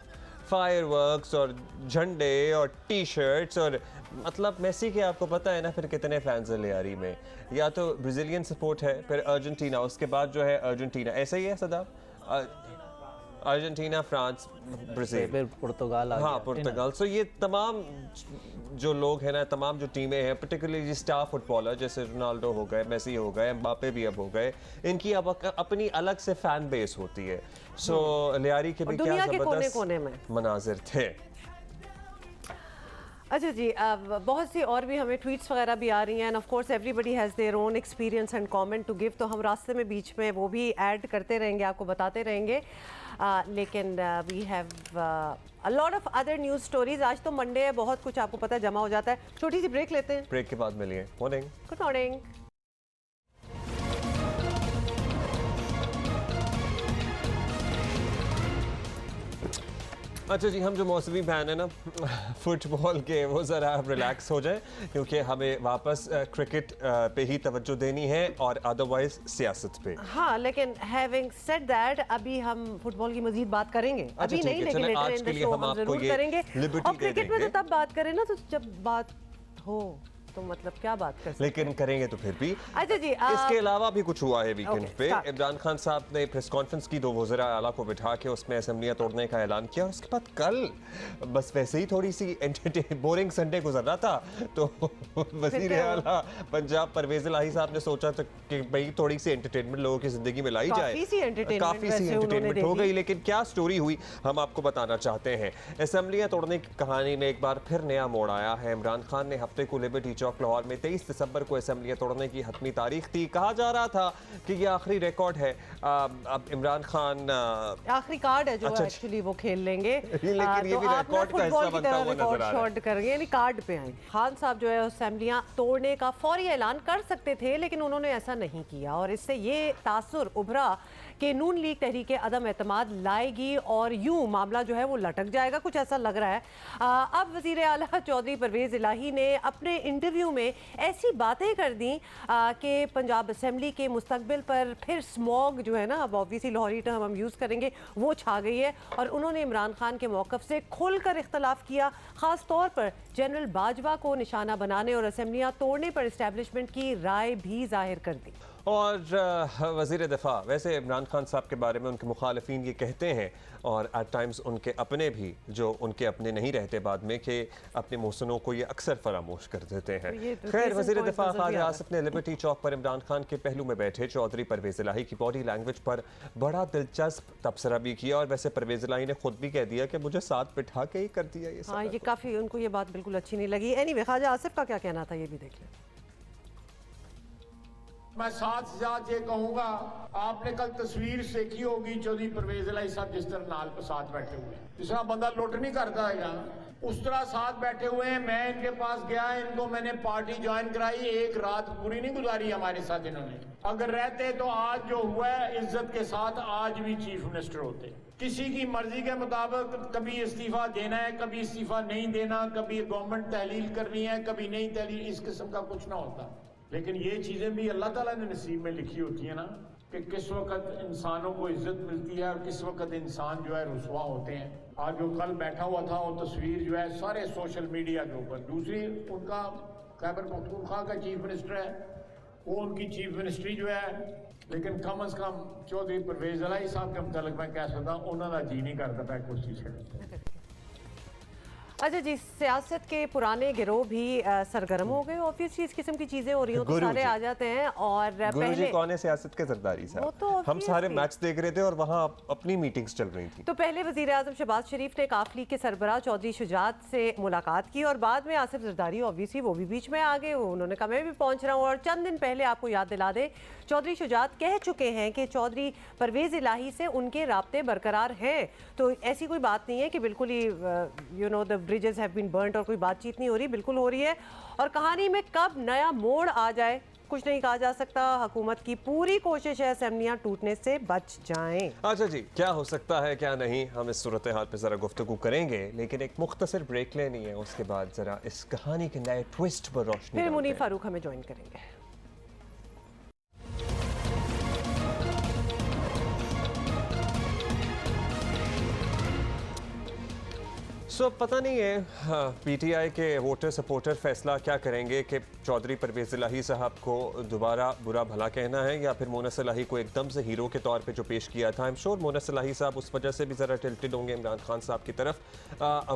फायरवर्क्स और झंडे और टी शर्ट्स, और मतलब मेसी के आपको पता है ना फिर कितने फैंस हैं लियारी में। या तो ब्राजीलियन सपोर्ट है, फिर अर्जेंटीना, उसके बाद जो है अर्जेंटीना, ऐसा ही है सदाब, अर्जेंटीना, फ्रांस, ब्राजील, पुर्तगाल। हाँ, पुर्तगाल। सो ये तमाम जो लोग हैं ना, तमाम जो टीमें हैं, पर्टिकुलरली स्टार फुटबॉलर जैसे रोनाल्डो हो गए, मेसी हो गए, एम्बापे भी अब हो गए, इनकी अब अपनी अलग से फैन बेस होती है। सो लियारी के भी क्या जबरदस्त मनाजिर थे। अच्छा जी, बहुत सी और भी हमें ट्वीट्स वगैरह भी आ रही हैं, and of course everybody has their own experience and comment to give, तो हम रास्ते में बीच में वो भी ऐड करते रहेंगे, आपको बताते रहेंगे। लेकिन we have a lot of other news stories. आज तो मंडे है, बहुत कुछ आपको पता है जमा हो जाता है। छोटी सी ब्रेक लेते हैं, ब्रेक के बाद मिलिए। Morning, good morning. अच्छा जी, हम जो मौसमी फैन है ना फुटबॉल के, वो ज़रा रिलैक्स हो जाए, क्योंकि हमें वापस क्रिकेट पे ही तवज्जो देनी है और अदरवाइज सियासत पे। हाँ, लेकिन हैविंग सेड दैट, अभी हम फुटबॉल की मजीद बात करेंगे। अभी नहीं, लेकिन लेटर इन द शो हम जरूर करेंगे। और क्रिकेट में तो तब बात करें ना, तो जब बात हो तो मतलब क्या बात कर सकते, लेकिन करेंगे तो फिर भी। अच्छा जी, इसके अलावा भी कुछ हुआ है वीकेंड पे। इमरान खान साहब ने प्रेस कॉन्फ्रेंस की, 2 वज़ीर आला को बिठा के उसमें असेंबलियां तोड़ने का ऐलान किया। उसके बाद कल बस वैसे ही थोड़ी सी बोरिंग संडे गुजर रहा था, तो वज़ीर आला पंजाब परवेज़ इलाही साहब ने सोचा था कि भाई थोड़ी सी एंटरटेनमेंट लोगों की जिंदगी में लाई जाए। काफ़ी सी एंटरटेनमेंट हो गई, लेकिन क्या स्टोरी हुई हम आपको बताना चाहते हैं। असेंबलियां तोड़ने की कहानी में एक बार फिर नया मोड़ आया है। इमरान खान ने हफ्ते को लिबर्टी चौक लाहौर में 23 दिसंबर को असेंबलियां तोड़ने की हतमी तारीख थी। कहा जा रहा था कि ये आखिरी रिकॉर्ड है। अब इमरान खान आखिरी कार्ड है जो एक्चुअली वो खेल लेंगे, लेकिन ये भी रिकॉर्ड का हिस्सा बनता हुआ नजर आ रहा है। करेंगे, यानी कार्ड पे आए। खान साहब जो है असेंबलियां तोड़ने का फौरी ऐलान कर सकते थे, लेकिन उन्होंने ऐसा नहीं किया, और इससे ये तासुर उभरा कि नून लीग तहरीक अदम एतमाद लाएगी और यूं मामला जो है वो लटक जाएगा, कुछ ऐसा लग रहा है। अब वज़ीर आला चौधरी परवेज़ इलाही ने अपने इंटरव्यू में ऐसी बातें कर दी कि पंजाब असेंबली के मुस्तकबिल पर फिर स्मॉग जो है ना, अब ऑब्वियसली लाहौरी टर्म हम यूज़ करेंगे, वो छा गई है। और उन्होंने इमरान खान के मौक़िफ़ से खुलकर इख्तलाफ किया, ख़ास तौर पर जनरल बाजवा को निशाना बनाने और असेंबलियाँ तोड़ने पर इस्टेब्लिशमेंट की राय भी जाहिर कर दी। और वज़ीर दिफा, वैसे इमरान खान साहब के बारे में उनके मुखालिफिन ये कहते हैं, और एट टाइम्स उनके अपने भी जो उनके अपने नहीं रहते बाद में, कि अपने मोहसिनों को ये अक्सर फरामोश कर देते हैं। खैर, वज़ीर दिफा ख्वाजा आसिफ ने लिबर्टी चौक पर इमरान खान के पहलू में बैठे चौधरी परवेज़ इलाही की बॉडी लैंग्वेज पर बड़ा दिलचस्प तबसरा भी किया, और वैसे परवेज़ इलाही ने खुद भी कह दिया कि मुझे साथ बिठा के ही कर दिया ये। हाँ, ये काफ़ी उनको ये बात बिल्कुल अच्छी नहीं लगी। एनीवे, ख्वाजा आसिफ का क्या कहना था ये भी देख लें। मैं साथ ये कहूंगा, आपने कल तस्वीर देखी होगी चौधरी परवेज़ इलाही साहब जिस तरह नाल पर साथ बैठे हुए हैं, जिस तरह बंदा लुट नहीं करता है उस तरह साथ बैठे हुए हैं। मैं इनके पास गया, इनको मैंने पार्टी ज्वाइन कराई, एक रात पूरी नहीं गुजारी हमारे साथ इन्होंने। अगर रहते तो आज जो हुआ है इज्जत के साथ आज भी चीफ मिनिस्टर होते। किसी की मर्जी के मुताबिक कभी इस्तीफा देना है, कभी इस्तीफा नहीं देना, कभी गवर्नमेंट तहलील करनी है, कभी नहीं तहलील, इस किस्म का कुछ ना होता। लेकिन ये चीज़ें भी अल्लाह ताला ने नसीब में लिखी होती हैं ना, कि किस वक्त इंसानों को इज्जत मिलती है और किस वक्त इंसान जो है रुसवा होते हैं। आज जो कल बैठा हुआ था वो तस्वीर जो है सारे सोशल मीडिया के ऊपर, दूसरी उनका खैबर पख्तूनख्वा का चीफ मिनिस्टर है, वो उनकी चीफ मिनिस्ट्री जो है, लेकिन कम अज कम चौधरी परवेज इलाही साहब के मुतालिक मैं कह सकता उन्होंने जी नहीं करता था कुछ चीज़ से। अच्छा जी, सियासत के पुराने गिरोह भी सरगर्म हो गए। ऑब्वियसली इस किस्म की चीजें हो रही हो तो सारे आ जाते हैं। और पहले कौन है सियासत के जरदारी साहब? तो हम सारे मैच देख रहे थे और वहाँ अपनी मीटिंग्स चल रही थी। तो पहले वजीर आजम शहबाज शरीफ ने काफ लीग के सरबराह चौधरी शुजात से मुलाकात की और बाद में आसिफ जरदारी ऑब्वियसली वो भी बीच में आ गए। उन्होंने कहा मैं भी पहुंच रहा हूँ। और चंद दिन पहले आपको याद दिला दे, चौधरी शुजात कह चुके हैं कि चौधरी परवेज इलाही से उनके राब्ते बरकरार हैं। तो ऐसी कोई बात नहीं है कि बिल्कुल ही the bridges have been burned और कोई बातचीत नहीं हो रही, बिल्कुल हो रही है। और कहानी में कब नया मोड़ आ जाए कुछ नहीं कहा जा सकता। हुकूमत की पूरी कोशिश है असेंबलियां टूटने से बच जाएं। अच्छा जी, क्या हो सकता है क्या नहीं, हम इस सूरत हाल पे जरा गुफ्तगू करेंगे, लेकिन एक मुख्तसर ब्रेक लेनी है। उसके बाद जरा इस कहानी के नए ट्विस्ट पर रोशनी फिर मुनीर फारूक हमें ज्वाइन करेंगे। पता नहीं है पीटीआई के वोटर सपोर्टर फैसला क्या करेंगे कि चौधरी परवेज इलाही साहब को दोबारा बुरा भला कहना है या फिर मोनस इलाही को एकदम से हीरो के तौर पे जो पेश किया था। आई एम श्योर मोनस इलाही साहब उस वजह से भी ज़रा टिल्टेड होंगे इमरान खान साहब की तरफ।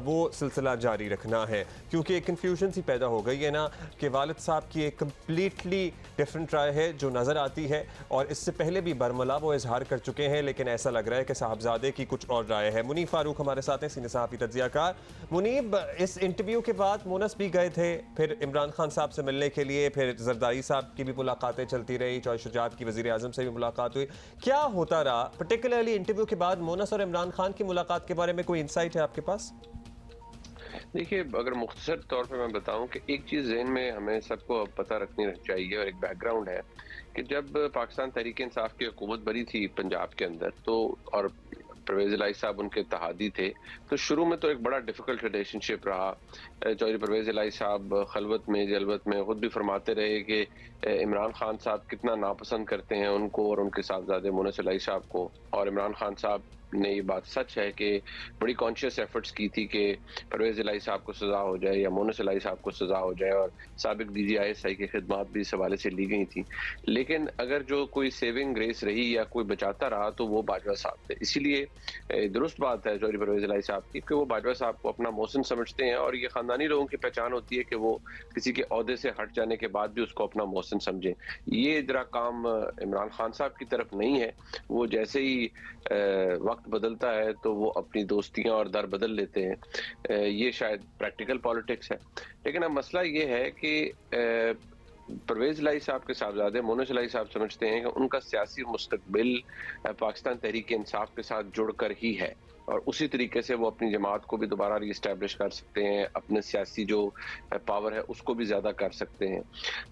वो सिलसिला जारी रखना है क्योंकि एक कन्फ्यूजन सी पैदा हो गई है ना कि वालिद साहब की एक कम्प्लीटली डिफरेंट राय है जो नज़र आती है और इससे पहले भी बरमला वो इजहार कर चुके हैं, लेकिन ऐसा लग रहा है कि साहबजादे की कुछ और राय है। मुनीब फारूक हमारे साथ हैं, सीनियर सहाफ़ी तज्ज़ियाकार। मुनीब, इस इंटरव्यू के बाद मोनस भी गए थे फिर इमरान खान साहब से मिलने के लिए, फिर जरदारी साहब की भी मुलाकातें चलती रही, चौधरी शुजात की वज़ीर आज़म से भी मुलाकात हुई। क्या होता रहा पर्टिकुलरली इंटरव्यू के बाद मोनस और इमरान खान की मुलाकात के बारे में कोई इंसाइट है आपके पास? देखिए, अगर मुख्तसर तौर पे मैं बताऊं कि एक चीज़ ज़हन में हमें सबको पता रखनी चाहिए और एक बैकग्राउंड है कि जब पाकिस्तान तहरीक इंसाफ की हुकूमत बनी थी पंजाब के अंदर, तो और परवेज इलाही साहब उनके इत्तेहादी थे, तो शुरू में तो एक बड़ा डिफिकल्ट रिलेशनशिप रहा। चौधरी परवेज इलाही साहब खलवत में जलवत में खुद भी फरमाते रहे कि इमरान खान साहब कितना नापसंद करते हैं उनको और उनके साहबजादे मोनस इलाही साहब को। और इमरान खान साहब ने ये बात सच है कि बड़ी कॉन्शियस एफर्ट्स की थी कि परवेज इलाही साहब को सज़ा हो जाए या मोनस इलाही साहब को सज़ा हो जाए, और साबिक DGI की खिदमात भी इस हवाले से ली गई थी। लेकिन अगर जो कोई सेविंग ग्रेस रही या कोई बचाता रहा तो वो बाजवा साहब थे। इसीलिए दुरुस्त बात है चौधरी परवेज इलाही साहब की कि वो बाजवा साहब को अपना मोहसिन समझते हैं और ये ख़ानदानी लोगों की पहचान होती है कि वो किसी के ओहदे से हट जाने के बाद भी उसको अपना मोहसिन समझें। ये जरा काम इमरान खान साहब की तरफ नहीं है। वो जैसे ही वक्त बदलता है तो वो अपनी दोस्तियां और दर बदल लेते हैं। ये शायद प्रैक्टिकल पॉलिटिक्स है। लेकिन अब मसला ये है कि परवेज इलाही साहब के साहबजादे मोनस इलाही साहब समझते हैं कि उनका सियासी मुस्तकबिल पाकिस्तान तहरीक इंसाफ के साथ जुड़कर ही है और उसी तरीके से वो अपनी जमात को भी दोबारा रीस्टैब्लिश कर सकते हैं, अपने सियासी जो पावर है उसको भी ज़्यादा कर सकते हैं।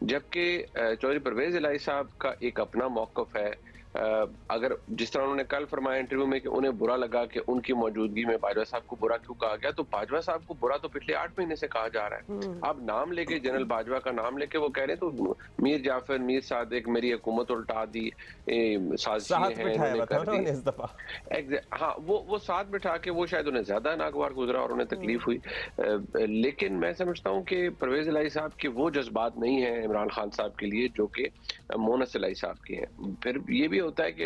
जबकि चौधरी परवेज इलाही साहब का एक अपना मौक़िफ़ है। अगर जिस तरह उन्होंने कल फरमाया इंटरव्यू में कि उन्हें बुरा लगा कि उनकी मौजूदगी में बाजवा साहब को बुरा क्यों कहा गया, तो बाजवा साहब को बुरा तो पिछले 8 महीने से कहा जा रहा है। अब नाम लेके जनरल बाजवा का नाम लेके वो कह रहे हैं तो मीर जाफर मीर सादिक मेरी हुकूमत उल्टा दी, हाँ वो साथ बिठा के वो शायद उन्हें ज्यादा नागवार गुजरा और उन्हें तकलीफ हुई। लेकिन मैं समझता हूँ कि परवेज इलाही साहब के वो जज्बात नहीं है इमरान खान साहब के लिए जो कि मोनस इलाही साहब के हैं। फिर ये भी होता है कि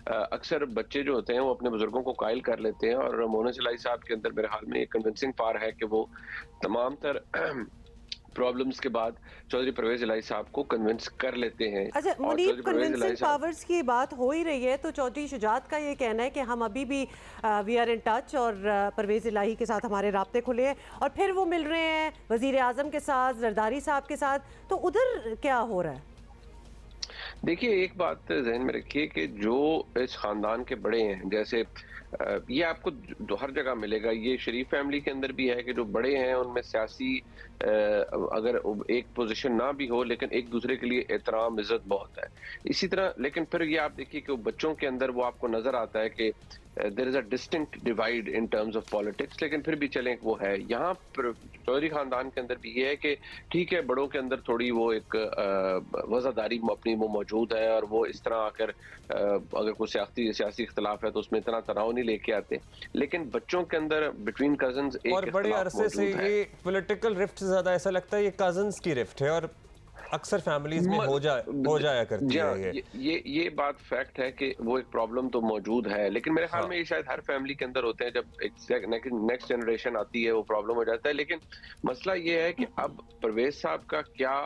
अक्सर बच्चे जो होते हैं वो अपने बुजुर्गों को कायल कर लेते हैं और मोनस इलाही साहब के अंदर मेरे हाल में एक कन्विंसिंग पावर है कि वो तमाम तर प्रॉब्लम्स के बाद चौधरी परवेज इलाही साहब को कन्विंस कर लेते हैं। अच्छा मुनीब, कन्विंसिंग पावर्स की बात हो ही रही है तो चौधरी शुजात का ये कहना है कि हम अभी भी वी आर इन टच और परवेज इलाही के साथ हमारे राब्ते खुले हैं और फिर वो मिल रहे हैं वजीर आजम के साथ, जरदारी साहब के साथ, तो उधर क्या हो रहा है? देखिए, एक बात जहन में रखिए कि जो इस खानदान के बड़े हैं, जैसे ये आपको हर जगह मिलेगा, ये शरीफ फैमिली के अंदर भी है कि जो बड़े हैं उनमें सियासी अगर एक पोजीशन ना भी हो लेकिन एक दूसरे के लिए एहतराम इज्जत बहुत है। इसी तरह लेकिन फिर ये आप देखिए कि बच्चों के अंदर वो आपको नजर आता है कि there is a distinct divide in terms of politics, लेकिन फिर भी चलें वो है। यहाँ पर चौधरी खानदान के अंदर भी ये है कि ठीक है, बड़ों के अंदर थोड़ी वो एक वज़ादारी अपनी वो मौजूद है, और वो इस तरह आकर अगर कोई सियासी इख्तलाफ है तो उसमें इतना तनाव नहीं लेके आते, लेकिन बच्चों के अंदर बिटवीन कजन्स एक और बड़े अरसे से ये पॉलिटिकल रिफ्ट से ज्यादा ऐसा लगता है ये कजन्स की रिफ्ट है, और अक्सर फैमिलीज में हो जाया करती है ये बात फैक्ट है कि वो एक प्रॉब्लम तो मौजूद है, लेकिन मेरे ख्याल में ये शायद हर फैमिली के अंदर होते हैं। जब एक नेक्स्ट जनरेशन आती है वो प्रॉब्लम हो जाता है। लेकिन मसला ये है कि अब परवेज साहब का क्या,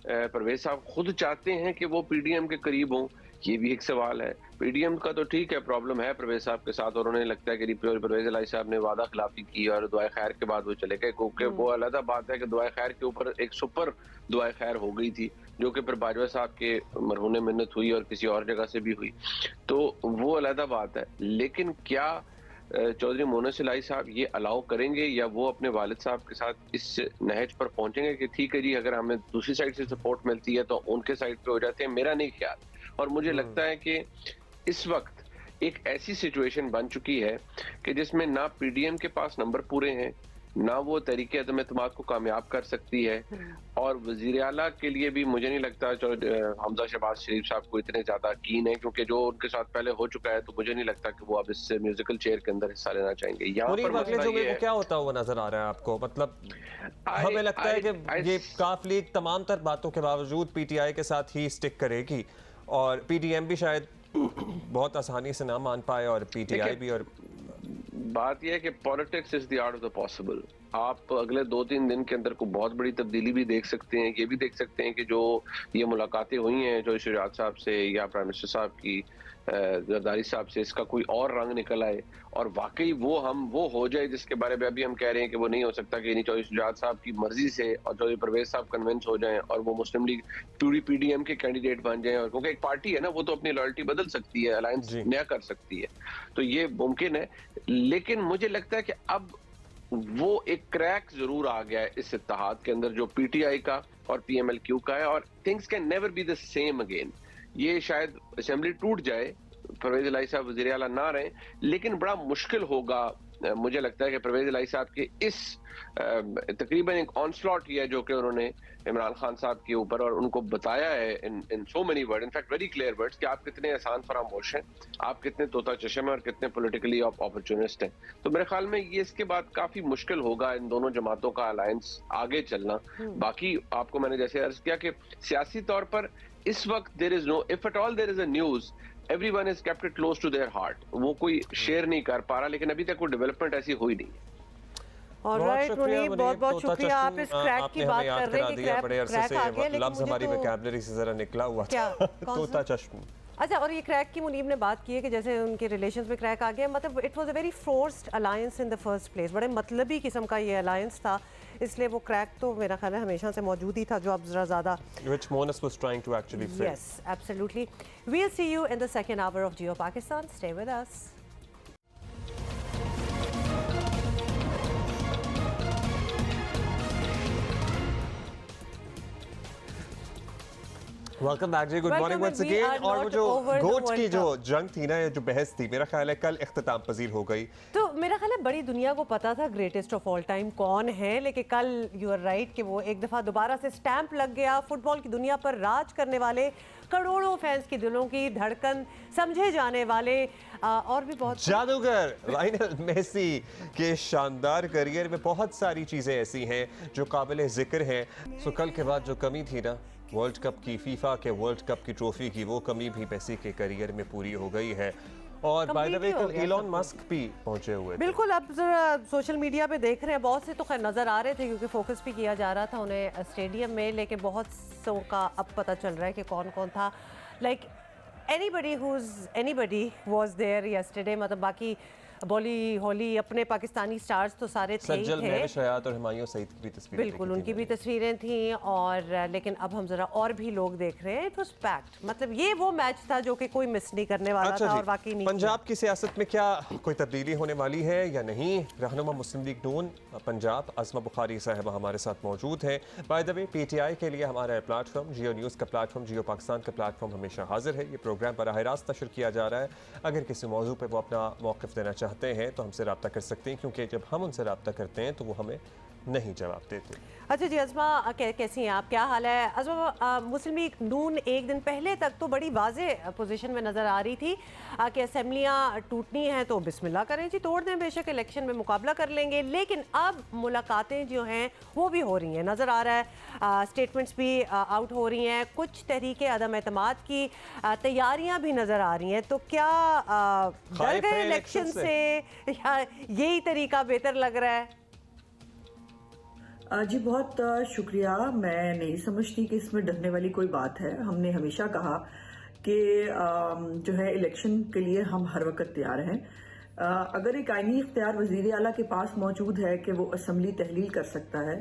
परवेज साहब खुद चाहते हैं कि वो पीडीएम के करीब हों, ये भी एक सवाल है। पीडीएम का तो ठीक है, प्रॉब्लम है परवेज साहब के साथ, और उन्हें लगता है कि परवेज इलाही साहब ने वादा खिलाफी की और दुआ खैर के बाद वो चले गए, क्योंकि वो अलग बात है कि दुआ खैर के ऊपर एक सुपर दुआ खैर हो गई थी, जो कि फिर बाजवा साहब के मरहूने मिन्नत हुई और किसी और जगह से भी हुई, तो वो अलग बात है। लेकिन क्या चौधरी मोनस इलाही साहब ये अलाउ करेंगे, या वो अपने वालिद साहब के साथ इस नहज पर पहुंचेंगे कि ठीक है जी, अगर हमें दूसरी साइड से सपोर्ट मिलती है तो उनके साइड पे हो जाते हैं? मेरा नहीं ख्याल। और मुझे लगता है कि इस वक्त एक ऐसी सिचुएशन बन चुकी है कि जिसमें ना पीडीएम के पास नंबर पूरे हैं, ना वो तरीके अदम एतमाद को कामयाब कर सकती है, और वजीर आला के लिए भी मुझे नहीं लगता हमजा शहबाज शरीफ साहब को इतने ज्यादा कीन है, क्योंकि जो उनके साथ पहले हो चुका है, तो मुझे नहीं लगता कि वो अब इस म्यूजिकल चेयर के अंदर हिस्सा लेना चाहेंगे। यहाँ पर मसला ये है, क्या होता हुआ नजर आ रहा है आपको? मतलब हमें लगता है कि ये काफ लीग तमाम तर बातों के बावजूद पीटीआई के साथ ही स्टिक करेगी, और पीडीएम भी शायद बहुत आसानी से ना मान पाए, और पीटीआई भी। और बात यह है कि politics is the art of the possible. आप अगले 2-3 दिन के अंदर को बहुत बड़ी तब्दीली भी देख सकते हैं। ये भी देख सकते हैं कि जो ये मुलाकातें हुई हैं जो शुजात साहब से या प्राइम मिनिस्टर साहब की जरदारी साहब से, इसका कोई और रंग निकल आए, और वाकई वो हो जाए जिसके बारे में अभी हम कह रहे हैं कि वो नहीं हो सकता, कि नहीं चौधरी शुजात साहब की मर्जी से और चौधरी परवेज साहब कन्विंस हो जाएं और वो मुस्लिम लीग पूरी पीडीएम के कैंडिडेट बन जाएं, और क्योंकि एक पार्टी है ना, वो तो अपनी लॉयल्टी बदल सकती है, अलायंस नया कर सकती है, तो ये मुमकिन है। लेकिन मुझे लगता है कि अब वो एक क्रैक जरूर आ गया है इस इत्तेहाद के अंदर, जो पीटीआई का और पीएमएलक्यू का है, और things can never be the same again. ये शायद असेंबली टूट जाए, परवेज इलाही साहब वज़ीर आला ना रहे, लेकिन बड़ा मुश्किल होगा मुझे लगता है कि परवेज इलाही साहब के इस तकरीबन एक ऑनस्लॉट किया जो कि उन्होंने इमरान खान साहब के ऊपर, और उनको बताया है in so many word, in fact very clear words, कि आप कितने आसान फरामोश हैं, आप कितने तोता चशम हैं और कितने पॉलिटिकली अपॉर्चुनिस्ट हैं। तो मेरे ख्याल में ये इसके बाद काफी मुश्किल होगा इन दोनों जमातों का अलायंस आगे चलना। बाकी आपको मैंने जैसे अर्ज किया कि सियासी तौर पर इस वक्त there is no, if at all there is a news, everyone has kept it close to their heart। वो कोई शेयर नहीं कर पा रहा, लेकिन अभी तक कोई डेवलपमेंट ऐसी हुई नहीं है। ऑलराइट मुनीब, बहुत शुक्रिया। आप इस क्रैक की बात कर रहे हैं कि क्रैक आ गया, लेकिन लफ्ज़ हमारी वोकैबुलरी से जरा निकला हुआ था, तोता चश्म। अच्छा, और ये क्रैक की मुनीब ने बात की है कि जैसे उनके रिलेशंस में क्रैक आ गया, मतलब it was a very forced alliance in the first place, बड़े मतलबी किस्म का ये अलायंस था, इसलिए वो क्रैक तो मेरा ख्याल है हमेशा से मौजूद ही था, जो अब जरा ज़्यादा which Monas was trying to actually fill. Yes, absolutely. We'll see you in the second hour of Geo Pakistan. Stay with us. Welcome back ji, good morning once again. और वो जो गोट की जो जंग थी ना, जो बहस थी, मेरा ख्याल है कल इख्तिताम पजीर हो गई। तो मेरा ख्याल है बड़ी दुनिया को पता था ग्रेटेस्ट ऑफ ऑल टाइम कौन है, लेकिन कल यू आर राइट कि वो एक दफ़ा दोबारा से स्टैंप लग गया। फुटबॉल की दुनिया पर राज करने वाले, करोड़ों फैंस के दिलों की धड़कन समझे जाने वाले और भी बहुत जादूगर लायनल मेसी के शानदार करियर में बहुत सारी चीज़ें ऐसी हैं जो काबिल ज़िक्र हैं। सो कल के बाद जो कमी थी ना वर्ल्ड कप की, फीफा के वर्ल्ड कप की ट्रॉफी की, वो कमी भी मेसी के करियर में पूरी हो गई है। और बाय द वे कल एलन मस्क भी पहुंचे हुए थे। बिल्कुल, अब जरा सोशल मीडिया पे देख रहे हैं, बहुत से तो खैर नज़र आ रहे थे क्योंकि फोकस भी किया जा रहा था उन्हें स्टेडियम में, लेकिन बहुत सौ का अब पता चल रहा है कि कौन कौन था। Like anybody was there yesterday, मतलब बाकी बॉली हॉली अपने पाकिस्तानी स्टार्स तो सारे थे ही सज्जल, थे। महविश हयात और हुमायूं सईद की भी तस्वीरें बिल्कुल, देखी उनकी थी भी मैंने। तस्वीरें थी और लेकिन अब हम जरा और भी लोग देख रहे हैं। इट वाज पैक्ड, मतलब ये वो मैच था जो कि कोई मिस नहीं करने वाला अच्छा था जी, और वाकई नहीं पंजाब की सियासत में क्या कोई तब्दीली होने वाली है या नहीं? रहनुमा मुस्लिम लीग नून पंजाब आज़मा बुखारी साहिबा हमारे साथ मौजूद है। बाय द वे, PTI के लिए हमारा प्लेटफॉर्म, जियो न्यूज़ का प्लेटफॉर्म, जियो पाकिस्तान का प्लेटफॉर्म हमेशा हाजिर है। ये प्रोग्राम बराह रास्त नशर किया जा रहा है। अगर किसी मौजू पर वो अपना मौक़िफ़ देना चाहते हैं तो हमसे रब्ता कर सकते हैं, क्योंकि जब हम उनसे रब्ता करते हैं तो वो हमें नहीं जवाब देते। अच्छा जी, अज़मा कैसी हैं आप, क्या हाल है? अज़मा, मुस्लिम लीग नून एक दिन पहले तक तो बड़ी वाज़ेह पोजीशन में नज़र आ रही थी कि असेंबलियाँ टूटनी हैं तो बिस्मिल्लाह करें जी, तोड़ दें, बेशक इलेक्शन में मुकाबला कर लेंगे। लेकिन अब मुलाकातें जो हैं वो भी हो रही हैं, नज़र आ रहा है, स्टेटमेंट्स भी आउट हो रही हैं, कुछ तहरीके अदम एतमाद की तैयारियाँ भी नज़र आ रही हैं। तो क्या डर गए इलेक्शन से या यही तरीका बेहतर लग रहा है? जी बहुत शुक्रिया। मैं नहीं समझती कि इसमें डरने वाली कोई बात है। हमने हमेशा कहा कि जो है इलेक्शन के लिए हम हर वक्त तैयार हैं। अगर एक आईनी इख्तियार वज़ीर आला के पास मौजूद है कि वो असम्बली तहलील कर सकता है,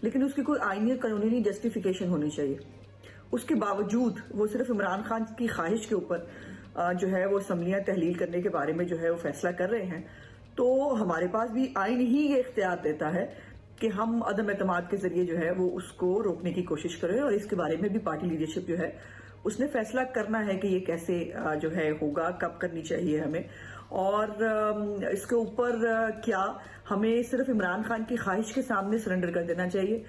लेकिन उसकी कोई आईनी कानूनी जस्टिफिकेशन होनी चाहिए। उसके बावजूद वो सिर्फ इमरान खान की ख्वाहिश के ऊपर जो है वो असम्बलियाँ तहलील करने के बारे में जो है वो फैसला कर रहे हैं, तो हमारे पास भी आईन ही ये इख्तियार देता है कि हम अदम एतमाद के जरिए जो है वो उसको रोकने की कोशिश करें। और इसके बारे में भी पार्टी लीडरशिप जो है उसने फैसला करना है कि ये कैसे जो है होगा, कब करनी चाहिए हमें। और इसके ऊपर क्या हमें सिर्फ इमरान खान की ख्वाहिश के सामने सरेंडर कर देना चाहिए,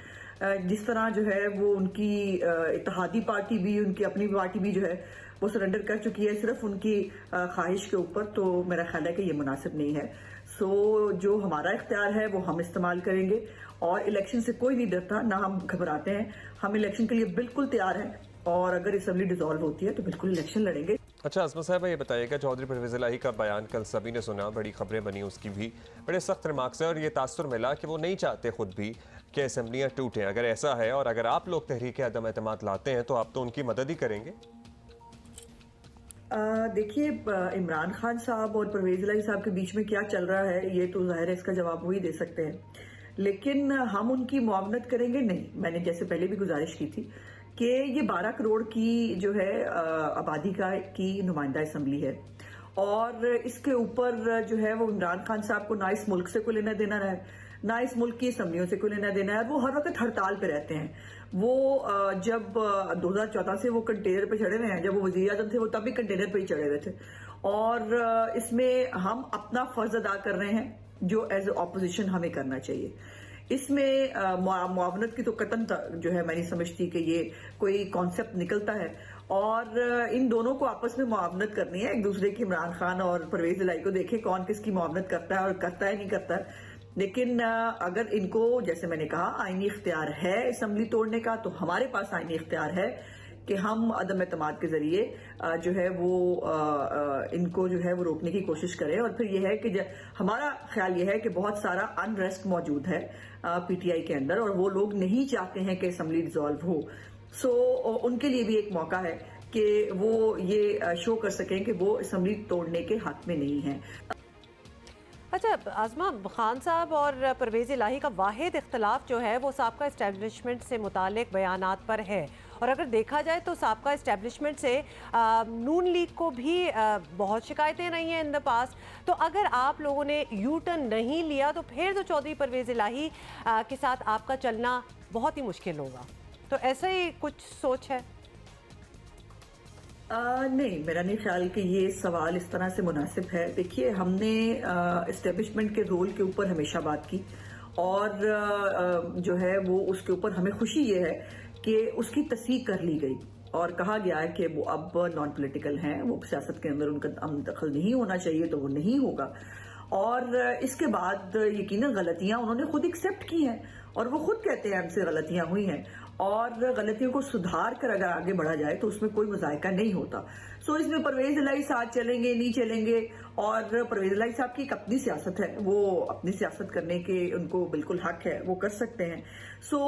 जिस तरह जो है वो उनकी इत्तेहादी पार्टी भी, उनकी अपनी पार्टी भी जो है वो सरेंडर कर चुकी है सिर्फ उनकी ख्वाहिश के ऊपर। तो मेरा ख्याल है कि ये मुनासिब नहीं है। सो जो हमारा इख्तियार है वो हम इस्तेमाल करेंगे और इलेक्शन से कोई नहीं डरता, ना हम घबराते हैं। हम इलेक्शन के लिए बिल्कुल तैयार हैं और अगर असम्बली डिसॉल्व होती है तो बिल्कुल इलेक्शन लड़ेंगे। अच्छा अज़मा साहब, ये बताइएगा, चौधरी परवेज़ इलाही का बयान कल सभी ने सुना, बड़ी खबरें बनी उसकी भी, बड़े सख्त रिमार्क्स है और ये तासुर मिला कि वो नहीं चाहते खुद भी कि असम्बलियाँ टूटें। अगर ऐसा है और अगर आप लोग तहरीक अदम एतमाद लाते हैं तो आप तो उनकी मदद ही करेंगे। देखिए, इमरान खान साहब और परवेज़ इलाही साहब के बीच में क्या चल रहा है ये तो जाहिर है इसका जवाब वही दे सकते हैं, लेकिन हम उनकी मुआवनत करेंगे नहीं। मैंने जैसे पहले भी गुजारिश की थी कि ये 12 करोड़ की जो है आबादी की नुमाइंदा असम्बली है और इसके ऊपर जो है वो इमरान खान साहब को ना इस मुल्क से कोई लेना देना है, ना इस मुल्क की असम्बलियों से कोई लेना देना है। वो हर वक्त हड़ताल पे रहते हैं। वो जब 2014 से वो कंटेनर पे चढ़े हुए हैं, जब वो वज़ीर आज़म थे वो तब भी कंटेनर पे ही चढ़े हुए थे। और इसमें हम अपना फर्ज अदा कर रहे हैं जो एज ए ऑपोजिशन हमें करना चाहिए। इसमें मुआवनत की तो कतन जो है मैं नहीं समझती कि ये कोई कॉन्सेप्ट निकलता है। और इन दोनों को आपस में मुआवनत करनी है एक दूसरे की। इमरान खान और परवेज़ इलाही को देखे कौन किसकी मुआवनत करता है और करता है नहीं करता है। लेकिन अगर इनको, जैसे मैंने कहा, आईनी इख्तियार है असम्बली तोड़ने का, तो हमारे पास आईनी इख्तियार है कि हम अदम एतमाद के जरिए जो है वो इनको जो है वो रोकने की कोशिश करें। और फिर ये है कि हमारा ख्याल ये है कि बहुत सारा अनरेस्ट मौजूद है PTI के अंदर और वो लोग नहीं चाहते हैं कि असम्बली डिसॉल्व हो। सो उनके लिए भी एक मौका है कि वो ये शो कर सकें कि वो असम्बली तोड़ने के हक में नहीं है। अच्छा आज़मा, खान साहब और परवेज़ इलाही का वाहिद इख्तलाफ जो है वो साबका इस्टेब्लिशमेंट से मुतालिक बयानात पर है। और अगर देखा जाए तो साबका इस्टेब्लिशमेंट से नून लीग को भी बहुत शिकायतें रही हैं इन द पास। तो अगर आप लोगों ने यू टर्न नहीं लिया तो फिर तो चौधरी परवेज़ इलाही के साथ आपका चलना बहुत ही मुश्किल होगा। तो ऐसा ही कुछ सोच है? नहीं, मेरा नहीं ख्याल कि ये सवाल इस तरह से मुनासिब है। देखिए, हमने इस्टेब्लिशमेंट के रोल के ऊपर हमेशा बात की और जो है वो उसके ऊपर हमें खुशी ये है कि उसकी तस्दीक कर ली गई और कहा गया है कि वो अब नॉन पॉलिटिकल हैं, वो सियासत के अंदर उनका दखल नहीं होना चाहिए, तो वो नहीं होगा। और इसके बाद यकीनन गलतियां उन्होंने खुद एक्सेप्ट की हैं और वो खुद कहते हैं हमसे गलतियां हुई हैं और गलतियों को सुधार कर अगर आगे बढ़ा जाए तो उसमें कोई मजायका नहीं होता। सो इसमें परवेज़ इलाही साथ चलेंगे नहीं चलेंगे, और परवेज़ इलाही साहब की एक अपनी सियासत है, वो अपनी सियासत करने के उनको बिल्कुल हक है, वो कर सकते हैं। सो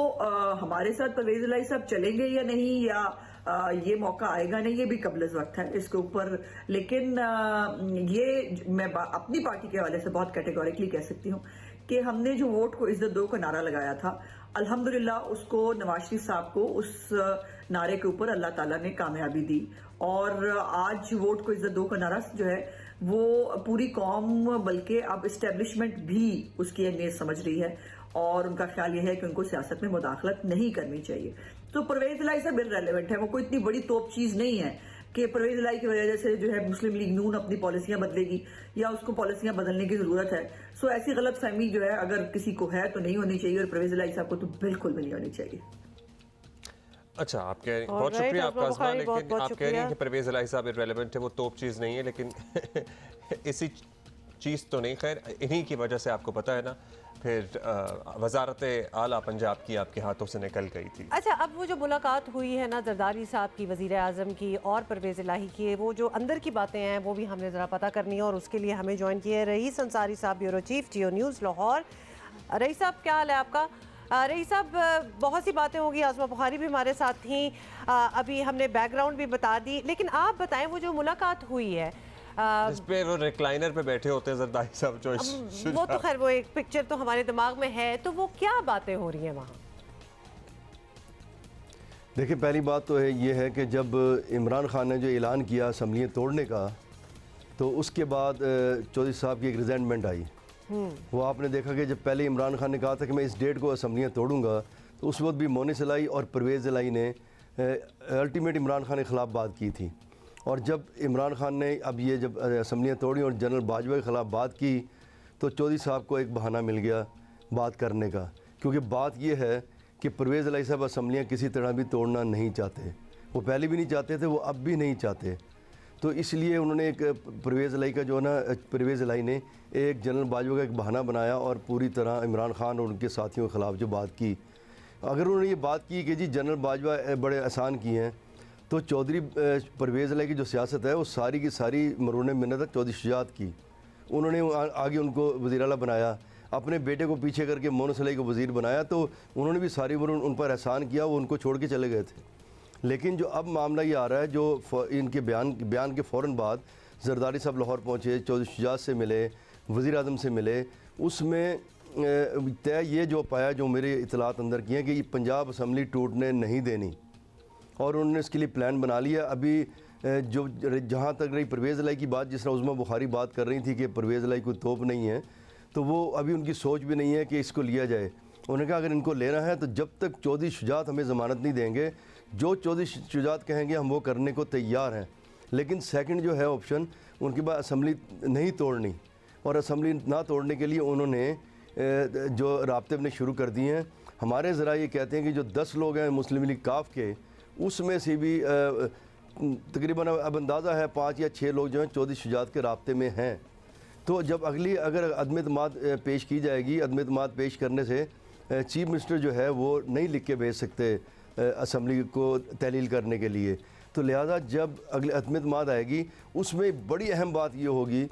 हमारे साथ परवेज़ इलाही साहब चलेंगे या नहीं, या ये मौका आएगा नहीं, ये भी कबल वक्त है इसके ऊपर। लेकिन ये मैं अपनी पार्टी के हवाले से बहुत कैटेगोरिकली कह सकती हूँ कि हमने जो वोट को इज्जत दो का नारा लगाया था, अल्हम्दुलिल्लाह उसको नवाज शरीफ साहब को उस नारे के ऊपर अल्लाह ताला ने कामयाबी दी। और आज वोट को इज्जत दो का नारा जो है वो पूरी कौम बल्कि अब इस्टेब्लिशमेंट भी उसकी अहमियत समझ रही है और उनका ख्याल यह है कि उनको सियासत में मुदाखलत नहीं करनी चाहिए। तो परवेज इलाही सब इररेलेवेंट है, वो कोई इतनी बड़ी तोप चीज नहीं है कि परवेज इलाही की वजह से जो है मुस्लिम लीग नून अपनी पॉलिसियां बदलेगी या उसको पॉलिसियां बदलने की जरूरत है। सो ऐसी गलत फहमी जो है अगर किसी को है तो नहीं होनी चाहिए, और परवेज इलाही साहब को तो बिल्कुल भी नहीं होनी चाहिए। अच्छा, आप कह रहे हैं, बहुत शुक्रिया आपका आसमा, लेकिन आप कह रही हैं कि परवेज इलाही साहब इररेलेवेंट है, वो तोप चीज़ नहीं है, लेकिन इसी चीज़ तो नहीं, खैर इन्हीं की वजह से आपको पता है ना फिर वजारत आला पंजाब की आपके हाथों से निकल गई थी। अच्छा, अब वो जो मुलाकात हुई है ना जरदारी साहब की, वज़ीर आज़म की और परवेज़ इलाही की, वो जो अंदर की बातें हैं वो भी हमने ज़रा पता करनी है और उसके लिए हमें ज्वाइन किया है रईस अंसारी साहब, ब्यूरो चीफ जियो न्यूज़ लाहौर। रईस साहब, क्या हाल है आपका? रईस साहब, बहुत सी बातें होंगी, आज़मा बुखारी भी हमारे साथ थी, अभी हमने बैकग्राउंड भी बता दी, लेकिन आप बताएं वो जो मुलाकात हुई है जिस पे वो रिक्लाइनर पे बैठे होते हैं जरदारी साहब, जो वो तो खैर वो एक पिक्चर तो हमारे दिमाग में है, तो वो क्या बातें हो रही हैं वहाँ? देखिए, पहली बात तो ये है कि जब इमरान खान ने जो ऐलान किया असम्बलियाँ तोड़ने का, तो उसके बाद चौधरी साहब की एक रिजेंटमेंट आई। वो आपने देखा कि जब पहले इमरान खान ने कहा था कि मैं इस डेट को असम्बलियाँ तोड़ूंगा, तो उस वक्त भी मोनिस इलाही और परवेज़ इलाही ने अल्टीमेट इमरान खान के ख़िलाफ़ बात की थी। और जब इमरान खान ने अब ये जब असम्बलियाँ तोड़ी और जनरल बाजवा के ख़िलाफ़ बात की, तो चौधरी साहब को एक बहाना मिल गया बात करने का, क्योंकि बात ये है कि परवेज़ इलाही साहब असम्बलियाँ किसी तरह भी तोड़ना नहीं चाहते। वो पहले भी नहीं चाहते थे, वो अब भी नहीं चाहते। तो इसलिए उन्होंने एक परवेज़ इलाही का जो है ना, परवेज़ इलाही ने एक जनरल बाजवा का एक बहाना बनाया और पूरी तरह इमरान खान और उनके साथियों के ख़िलाफ़ जो बात की। अगर उन्होंने ये बात की कि जी जनरल बाजवा बड़े आसान किए हैं, तो चौधरी परवेज़ इलाही की जो सियासत है वो सारी की सारी मरून मिन्नत है चौधरी शुजात की। उन्होंने आगे उनको वज़ीर आला बनाया, अपने बेटे को पीछे करके मोनिस इलाही को वज़ीर बनाया, तो उन्होंने भी सारी उम्र उन पर एहसान किया, वो उनको छोड़ के चले गए थे। लेकिन जो अब मामला ये आ रहा है, जो इनके बयान के फ़ौरन बाद जरदारी साहब लाहौर पहुँचे, चौधरी शुजात से मिले, वज़ीर आज़म से मिले, उसमें तय ये जो पाया, जो मेरे इतलात अंदर किए हैं कि पंजाब असम्बली टूटने नहीं देनी, और उन्होंने इसके लिए प्लान बना लिया। अभी जो जहाँ तक रही परवेज़ इलाही की बात, जिस तरह उज़्मा बुखारी बात कर रही थी कि परवेज़ इलाही कोई तोप नहीं है, तो वो अभी उनकी सोच भी नहीं है कि इसको लिया जाए। उन्होंने कहा अगर इनको लेना है तो जब तक चौधरी शुजात हमें ज़मानत नहीं देंगे, जो चौधरी शुजात कहेंगे हम वो करने को तैयार हैं। लेकिन सेकंड जो है ऑप्शन, उनके पास असम्बली नहीं तोड़नी, और असम्बली ना तोड़ने के लिए उन्होंने जो राब्ते अपने शुरू कर दिए हैं। हमारे ज़रा ये कहते हैं कि जो 10 लोग हैं मुस्लिम लीग काफ के, उसमें से भी तकरीबन अब अंदाज़ा है 5 या 6 लोग जो हैं चौधरी शुजात के राब्ते में हैं। तो जब अगली अगर अदम एतमाद पेश की जाएगी, अदम एतमाद पेश करने से चीफ मिनिस्टर जो है वो नहीं लिख के भेज सकते असम्बली को तहलील करने के लिए। तो लिहाजा जब अगले अदम एतमाद आएगी, उसमें बड़ी अहम बात ये होगी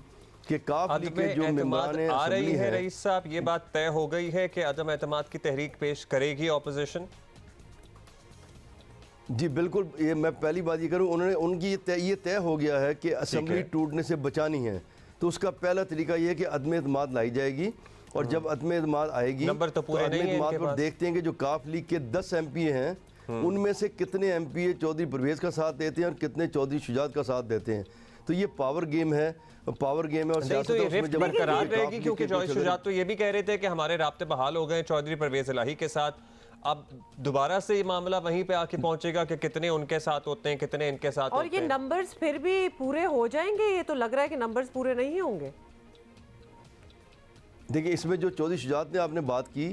कि काफ लीग के जो मेंबरान आ रही है, रईस साहब ये बात तय हो गई है कि अदम एतमाद की तहरीक पेश करेगी ऑपोजिशन? जी बिल्कुल, ये मैं पहली बात ये करूँ, उन्होंने उनकी ये तय हो गया है कि असम्बली टूटने से बचानी है। तो उसका पहला तरीका ये है कि अदम एतमाद लाई जाएगी, और जब अदम एतमाद आएगी नंबर तो पूरे नहीं है इनके पास। देखते हैं कि जो काफ लीग के 10 MP हैं, उनमें से कितने MP चौधरी परवेज़ का साथ देते हैं और कितने चौधरी शुजात का साथ देते हैं। तो ये पावर गेम है, और सियासत तो ये है, रिफ्ट बरकरार रहेगी, क्योंकि चौधरी शुजात तो ये भी कह रहे थे कि हमारे राब्ते बहाल हो गए चौधरी परवेज़ इलाही के साथ। अब दोबारा से ये मामला वहीं पे आके पहुंचेगा कि कितने उनके साथ होते हैं, कितने इनके साथ और होते ये हैं। नंबर्स फिर भी पूरे हो जाएंगे? ये तो लग रहा है कि नंबर्स पूरे नहीं होंगे। देखिए, इसमें जो चौधरी शुजात ने आपने बात की,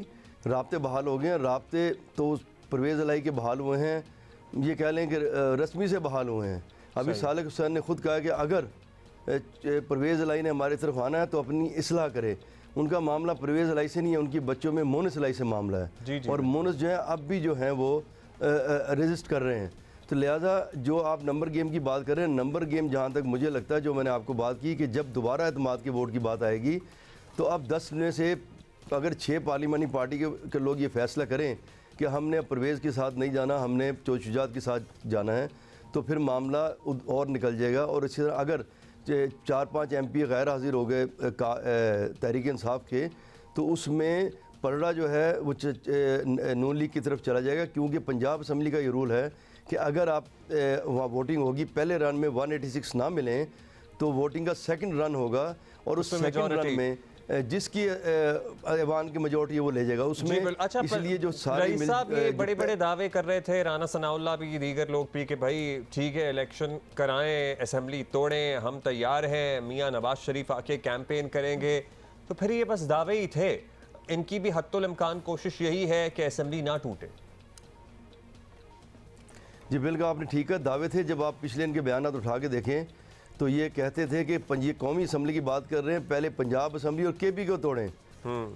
राब्ते बहाल हो गए हैं। राब्ते तो परवेज़ इलाही के बहाल हुए हैं, ये कह लें कि रस्मी से बहाल हुए हैं। अभी सालिक हुसैन ने खुद कहा कि अगर परवेज़ इलाही ने हमारी तरफ आना है तो अपनी इस्लाह करे। उनका मामला परवेज़ इलाही से नहीं है, उनकी बच्चों में मोनिस इलाही से मामला है। और मोनिस जो है अब भी जो है वो रेजिस्ट कर रहे हैं। तो लिहाजा जो आप नंबर गेम की बात कर रहे हैं, नंबर गेम जहाँ तक मुझे लगता है, जो मैंने आपको बात की कि जब दोबारा एतमाद के वोट की बात आएगी, तो अब 10 में से अगर 6 पार्लिमानी पार्टी के लोग ये फैसला करें कि हमने परवेज़ के साथ नहीं जाना, हमने चौधरी शुजात के साथ जाना है, तो फिर मामला और निकल जाएगा। और इसी तरह अगर 4-5 MP गैर हाजिर हो गए तहरीक इंसाफ के, तो उसमें पलड़ा जो है वो नून लीग की तरफ चला जाएगा, क्योंकि पंजाब असम्बली का ये रूल है कि अगर आप वहाँ वोटिंग होगी, पहले रन में 186 ना मिलें तो वोटिंग का सेकंड रन होगा और उस सेकंड रन में जिसकी ऐवान की मेजॉरिटी है वो ले जाएगा उसमें। अच्छा, इसलिए जो सारे रईस साहब ये बड़े बड़े दावे कर रहे थे, राना सनाउल्लाह भी, दीगर लोग भी, कि भाई ठीक है इलेक्शन कराएं, असेंबली तोड़ें, हम तैयार हैं, मियाँ नवाज शरीफ आके कैंपेन करेंगे, तो फिर ये बस दावे ही थे। इनकी भी हत्तुल इम्कान कोशिश यही है कि असेंबली ना टूटे। जी बिल्कुल, आपने ठीक है, दावे थे। जब आप पिछले इनके बयान उठा के देखें तो ये कहते थे कि ये कौमी असम्बली की बात कर रहे हैं, पहले पंजाब असम्बली और KP को तोड़ें,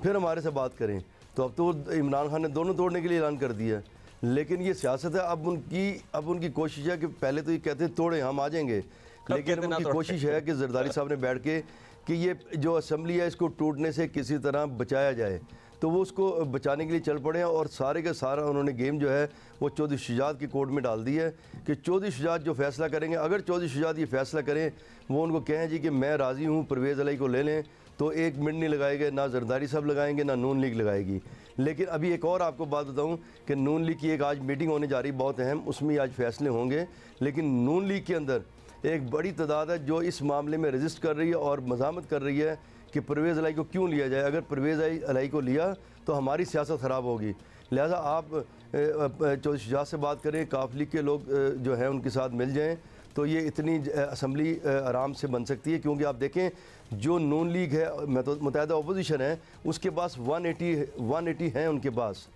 फिर हमारे से बात करें। तो अब तो इमरान खान ने दोनों तोड़ने के लिए ऐलान कर दिया। लेकिन ये सियासत है, अब उनकी कोशिश है कि पहले तो ये कहते हैं तोड़ें, हम आ जाएंगे, लेकिन उनकी कोशिश है कि जरदारी साहब ने बैठ के कि ये जो असम्बली है इसको टूटने से किसी तरह बचाया जाए, तो वो उसको बचाने के लिए चल पड़े हैं। और सारे का सारा उन्होंने गेम जो है वो चौधरी शुजात की कोर्ट में डाल दी है कि चौधरी शुजात जो फैसला करेंगे, अगर चौधरी शुजात ये फैसला करें, वो उनको कहें जी कि मैं राज़ी हूँ, परवेज़ अलई को ले लें, तो 1 मिनट नहीं लगाएंगे, ना जरदारी साहब लगाएंगे, ना नून लीग लगाएगी। लेकिन अभी एक और आपको बात बताऊँ कि नून लीग की एक आज मीटिंग होने जा रही, बहुत अहम, उसमें आज फैसले होंगे। लेकिन नून लीग के अंदर एक बड़ी तादाद है जो इस मामले में रजिस्ट कर रही है और मज़ामत कर रही है कि परवेज़ अलई को क्यों लिया जाए। अगर परवेज़ अलई को लिया तो हमारी सियासत ख़राब होगी। लिहाजा आप चौधरी शुजात से बात करें, काफ लीग के लोग जो हैं उनके साथ मिल जाएं, तो ये इतनी असम्बली आराम से बन सकती है। क्योंकि आप देखें जो नून लीग है, मुत्तहिदा अपोजिशन है, उसके पास 180 हैं उनके पास।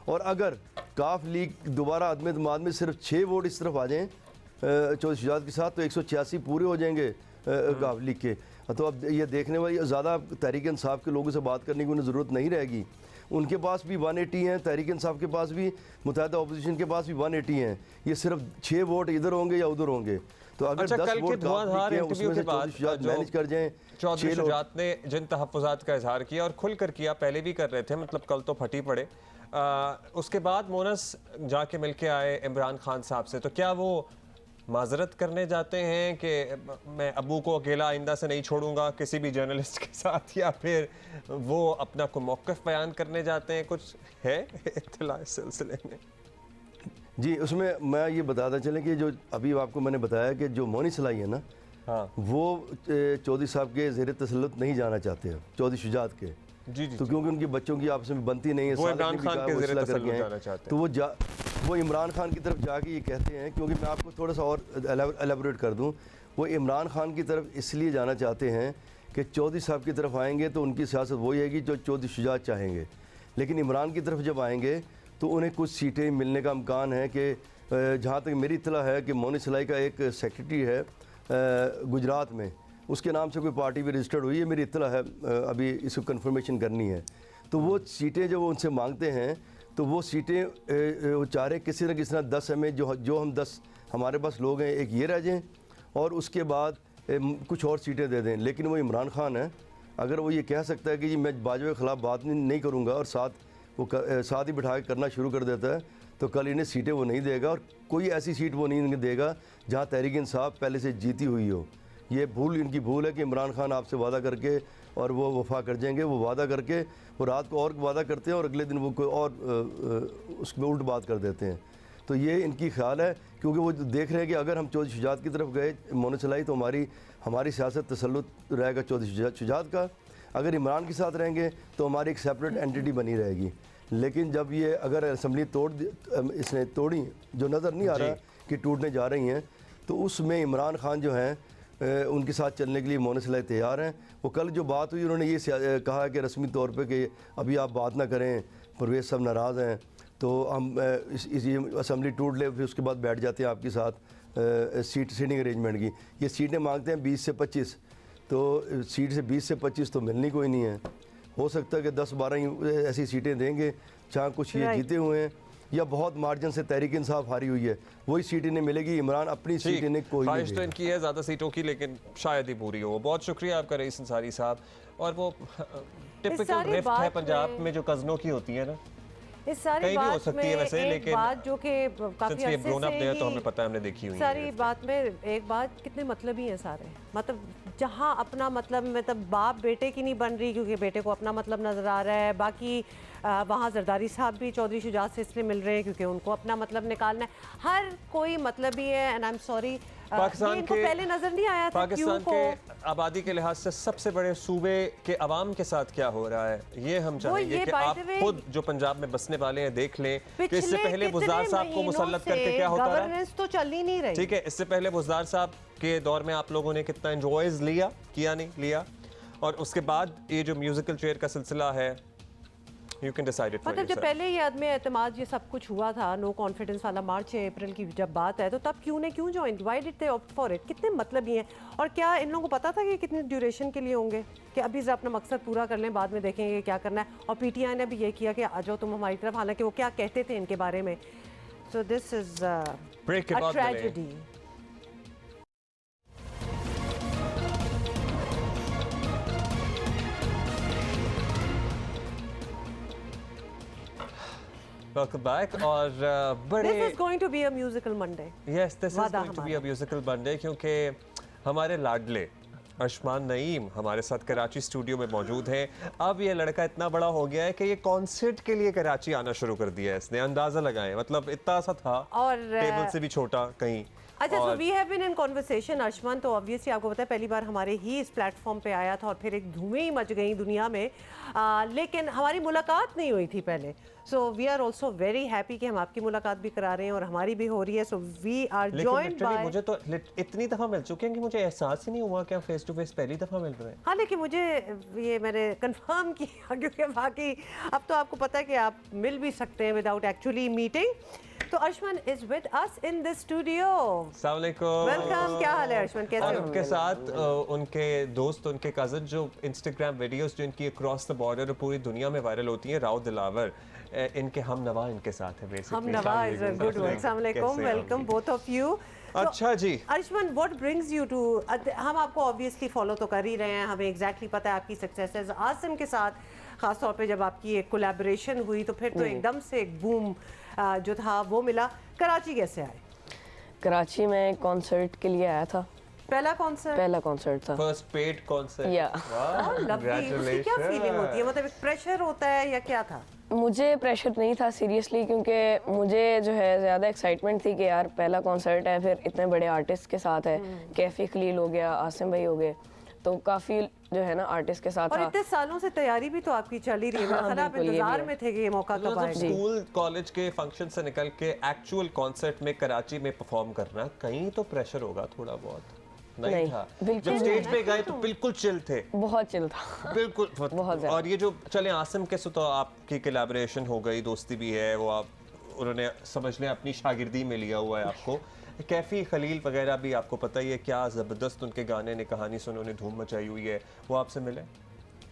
और अगर काफ लीग दोबारा अदम एतमाद में सिर्फ 6 वोट इस तरफ आ जाएँ चौधरी शुजात के साथ, तो 186 पूरे हो जाएंगे काफ लीग के। तो अब ये देखने वाली ज़्यादा तहरीक इंसाफ के लोगों से बात करने की उन्हें ज़रूरत नहीं रहेगी। उनके पास भी 180 हैं, तहरीक इंसाफ के पास भी, मुत्तहिदा अपोजिशन के पास भी 180 हैं। ये सिर्फ 6 वोट इधर होंगे या उधर होंगे। तो अगर 10 वोट धुआंधार इंटरव्यू के बाद मैनेज कर जाएं, चौधरी शुजात ने जिन तहफ़्फ़ुज़ात का इजहार किया और खुलकर किया, पहले भी कर रहे थे, मतलब कल तो फटी पड़े, उसके बाद मोनस जाके मिल के आए इमरान खान साहब से, तो क्या वो माजरत करने जाते हैं कि मैं अबू को अकेला आइंदा से नहीं छोड़ूंगा किसी भी जर्नलिस्ट के साथ, या फिर वो अपना को मौक़िफ़ बयान करने जाते हैं? कुछ है इत्तला इस सिलसिले में? जी, उसमें मैं ये बताता चलें कि जो अभी आपको मैंने बताया कि जो मोनी सलाई है ना, हाँ, वो चौधरी साहब के ज़ेर तसल्लुत नहीं जाना चाहते हैं, चौधरी शुजात के। जी, तो क्योंकि उनकी बच्चों की आपस में बनती नहीं है, वो इमरान खान के ज़ेर तसल्लुत जाना चाहते हैं, तो वो इमरान खान की तरफ जाके ये कहते हैं। क्योंकि मैं आपको थोड़ा सा और एलेबोरेट कर दूं, वो इमरान खान की तरफ इसलिए जाना चाहते हैं कि चौधरी साहब की तरफ आएंगे तो उनकी सियासत वही आएगी जो चौधरी शुजात चाहेंगे। लेकिन इमरान की तरफ जब आएंगे तो उन्हें कुछ सीटें मिलने का इम्कान है कि जहाँ तक मेरी इत्तला है कि मोनी सलाई का एक सेक्रेटरी है गुजरात में, उसके नाम से कोई पार्टी भी रजिस्टर्ड हुई है, मेरी इत्तला है, अभी इसको कन्फर्मेशन करनी है। तो वो सीटें जो वो उनसे मांगते हैं, तो वो सीटें वो चाह रहे किसी न किसी तरह 10 हमें जो हम 10 हमारे पास लोग हैं, एक ये रह जाएँ और उसके बाद कुछ और सीटें दे दें। लेकिन वो इमरान खान है, अगर वो ये कह सकता है कि जी मैं बाजवा के ख़िलाफ़ बात नहीं करूँगा और साथ ही बिठा के करना शुरू कर देता है, तो कल इन्हें सीटें वो नहीं देगा और कोई ऐसी सीट वो नहीं देगा जहाँ तहरीक इंसाफ पहले से जीती हुई हो। ये इनकी भूल है कि इमरान खान आपसे वादा करके और वो वफा कर जाएंगे। वो वादा करके वो रात को और वादा करते हैं और अगले दिन वो कोई और उसमें उल्ट बात कर देते हैं। तो ये इनकी ख्याल है, क्योंकि वो देख रहे हैं कि अगर हम चौधरी शुजात की तरफ गए मोनी सलाई तो हमारी सियासत तसल्लुत रहेगा चौधरी शुजात का। अगर इमरान के साथ रहेंगे तो हमारी एक सेपरेट एंटिटी बनी रहेगी। लेकिन जब ये अगर असम्बली इसने तोड़ी, जो नज़र नहीं आ रहा कि टूटने जा रही हैं, तो उसमें इमरान खान जो हैं उनके साथ चलने के लिए मोनी सलाई तैयार हैं। वो कल जो बात हुई उन्होंने ये कहा कि रस्मी तौर पे कि अभी आप बात ना करें, परवेज़ साहब नाराज़ हैं, तो हम ये असम्बली टूट ले, फिर उसके बाद बैठ जाते हैं आपके साथ सीटिंग अरेंजमेंट की। ये सीटें मांगते हैं 20 से 25, तो सीट से 20 से 25 तो मिलनी कोई नहीं है। हो सकता है कि 10-12 ऐसी सीटें देंगे जहाँ कुछ ये जीते हुए हैं या बहुत मार्जिन से तहरीक इंसाफ हारी हुई है, वही सीट इन्हें मिलेगी। इमरान अपनी सीट इन्हें कोई नहीं देगा। तो इनकी है ज़्यादा सीटों की, लेकिन शायद ही पूरी हो। बहुत शुक्रिया आपका रईस अंसारी साहब। और वो टिपिकल रिफ्ट है पंजाब में जो कज़नों की होती है ना, इस सारी कहीं भी हो बात सकती में है वैसे, एक लेकिन बात जो कि काफी since we have grown up there, तो ही हमें पता है, हमने देखी हुई है सारी ये बात में एक बात, कितने मतलब ही है सारे, मतलब जहाँ अपना मतलब बाप बेटे की नहीं बन रही क्योंकि बेटे को अपना मतलब नजर आ रहा है, बाकी वहाँ जरदारी साहब भी चौधरी शुजात से इसलिए मिल रहे हैं क्योंकि उनको अपना मतलब निकालना है, हर कोई मतलब ही है। And I am sorry, Pakistan इनको के पहले नजर नहीं आया था पाकिस्तान क्यों के आबादी के लिहाज से सबसे बड़े सूबे के अवाम के साथ क्या हो रहा है, ये हम चाहेंगे ये कि by आप the way, खुद जो पंजाब में बसने वाले हैं देख लें कि इससे पिछले पहले कितने बुज़दार साहब को महीनों मुसल्लत से करके क्या होता रहा। गवर्नेंस तो चल ही नहीं रही। ठीक है, इससे पहले बुज़दार साहब के दौर में आप लोगों ने कितना एंजॉयज लिया, किया नहीं लिया, और उसके बाद ये जो म्यूजिकल चेयर का सिलसिला है, you can decide it for मतलब जब योरसेल्फ। पहले ये आदमी एतमाद ये सब कुछ हुआ था, नो कॉन्फिडेंस वाला मार्च अप्रैल की जब बात है, तो तब क्यों join, why did they opt for it, कितने मतलब ही हैं। और क्या इन लोगों को पता था कि कितनी ड्यूरेशन के लिए होंगे, कि अभी जरा अपना मकसद पूरा कर लें, बाद में देखेंगे क्या करना है। और पीटीआई ने भी ये किया कि आ जाओ तुम हमारी तरफ, हालांकि वो क्या कहते थे इनके बारे में। सो दिस इज ब्रेक के अ बाद मिलें। ट्रेजेडी। Welcome back. और बड़े this is going to be a musical Monday. Yes, this is वादा गोइंग टू बी हमारा। अ म्यूजिकल मंडे, क्योंकि हमारे लाडले अशमान नईम हमारे साथ कराची स्टूडियो में मौजूद हैं। अब ये लड़का इतना बड़ा हो गया है कि ये कॉन्सर्ट के लिए कराची आना शुरू कर दिया है इसने, अंदाजा लगाएं, मतलब इतना सा था और टेबल से भी छोटा कहीं। अच्छा, सो और we have been in conversation. Ashman तो ऑब्वियसली आपको पता है पहली बार हमारे ही इस प्लेटफॉर्म पे आया था और फिर एक धूमें ही मच गई दुनिया में, लेकिन हमारी मुलाकात नहीं हुई थी पहले। So we are also very happy कि हम आपकी मुलाकात भी करा रहे हैं और हमारी भी हो रही है। सो वी आर लेकिन जॉइंड literally बाय, मुझे तो इतनी दफ़ा मिल चुके हैं कि मुझे एहसास ही नहीं हुआ कि हम फेस टू फेस पहली दफ़ा मिल रहे हैं। हाँ, लेकिन मुझे ये मैंने कंफर्म किया क्योंकि बाकी अब तो आपको पता है कि आप मिल भी सकते हैं विदाउट एक्चुअली मीटिंग। तो Ashman is with us in the studio. अस्सलाम वालेकुम। वेलकम, क्या हाल है अशमान, कैसे और हो? उनके साथ उनके दोस्त, उनके कज़न, जो इंस्टाग्राम वीडियोस जो इनकी अक्रॉस द बॉर्डर और पूरी दुनिया में वायरल होती हैं, राव दिलावर, इनके हम नवा इनके साथ है बेसिकली। हम नवा इज अ गुड वर्ड। अस्सलाम वालेकुम, वेलकम बोथ ऑफ यू। अच्छा जी, Arshman, what brings you to, हम आपको ऑब्वियसली फॉलो तो कर ही रहे हैं, हमें एग्जैक्टली पता है आपकी सक्सेसेस। आसिम के साथ खास तौर पे जब आपकी एक कोलैबोरेशन हुई तो फिर तो एकदम से एक बूम जो था वो मिला। कराची कैसे आए? कराची में कॉन्सर्ट के लिए आया था, पहला कॉन्सर्ट? पहला कॉन्सर्ट था। First paid concert. या लवली, उसकी क्या फीलिंग होती है, मतलब एक प्रेशर होता है या क्या था? मुझे प्रेशर नहीं था सीरियसली, क्योंकि मुझे जो है ज़्यादा एक्साइटमेंट थी कि यार पहला कॉन्सर्ट है, फिर इतने बड़े आर्टिस्ट के साथ है, कैफी खलील हो गया, आसिम भाई हो गए, तो काफ़ी जो है ना आर्टिस्ट के साथ और था। इतने सालों से तैयारी भी तो आपकी चल ही रही है, हाँ, मतलब आप बिल्कुल, ये भी इंतजार है। में थे कि ये मौका कब मतलब आएगा। स्कूल कॉलेज के फंक्शन से निकल के एक्चुअल कॉन्सर्ट में कराची में परफॉर्म करना, कहीं तो प्रेशर होगा थोड़ा बहुत? नहीं था। बिल्कुल जब स्टेज पे गए तो बिल्कुल चिल थे, बहुत चिल था। बिल्कुल बहुत ज़्यादा। और ये जो चले आसिम के साथ तो आपकी कोलैबोरेशन हो गई, दोस्ती भी है, वो आप उन्होंने समझ लें अपनी शागिर्दी में लिया हुआ है आपको। कैफी खलील वगैरह भी आपको पता ही है, क्या ज़बरदस्त उनके गाने ने, कहानी से उन्होंने धूम मचाई हुई है। वो आपसे मिले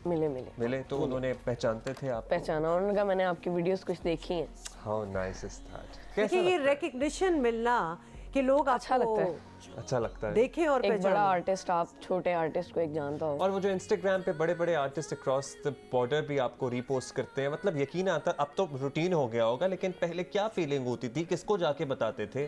मिले तो उन्होंने पहचानते थे आप? पहचाना, और उन्होंने कहा मैंने आपकी वीडियोस कुछ देखी हैं। How nice is that. देखिए ये रिकग्निशन मिलना कि लोग अच्छा लगता है, अच्छा लगता है। देखें और एक बड़ा पहचानें। आर्टिस्ट आप छोटे आर्टिस्ट को एक जानता हो। और वो जो इंस्टाग्राम पे बड़े बड़े आर्टिस्ट अक्रॉस द बॉर्डर भी आपको रीपोस्ट करते हैं, मतलब यकीन आता, अब तो रूटीन हो गया होगा, लेकिन पहले क्या फीलिंग होती थी, किसको जाके बताते थे?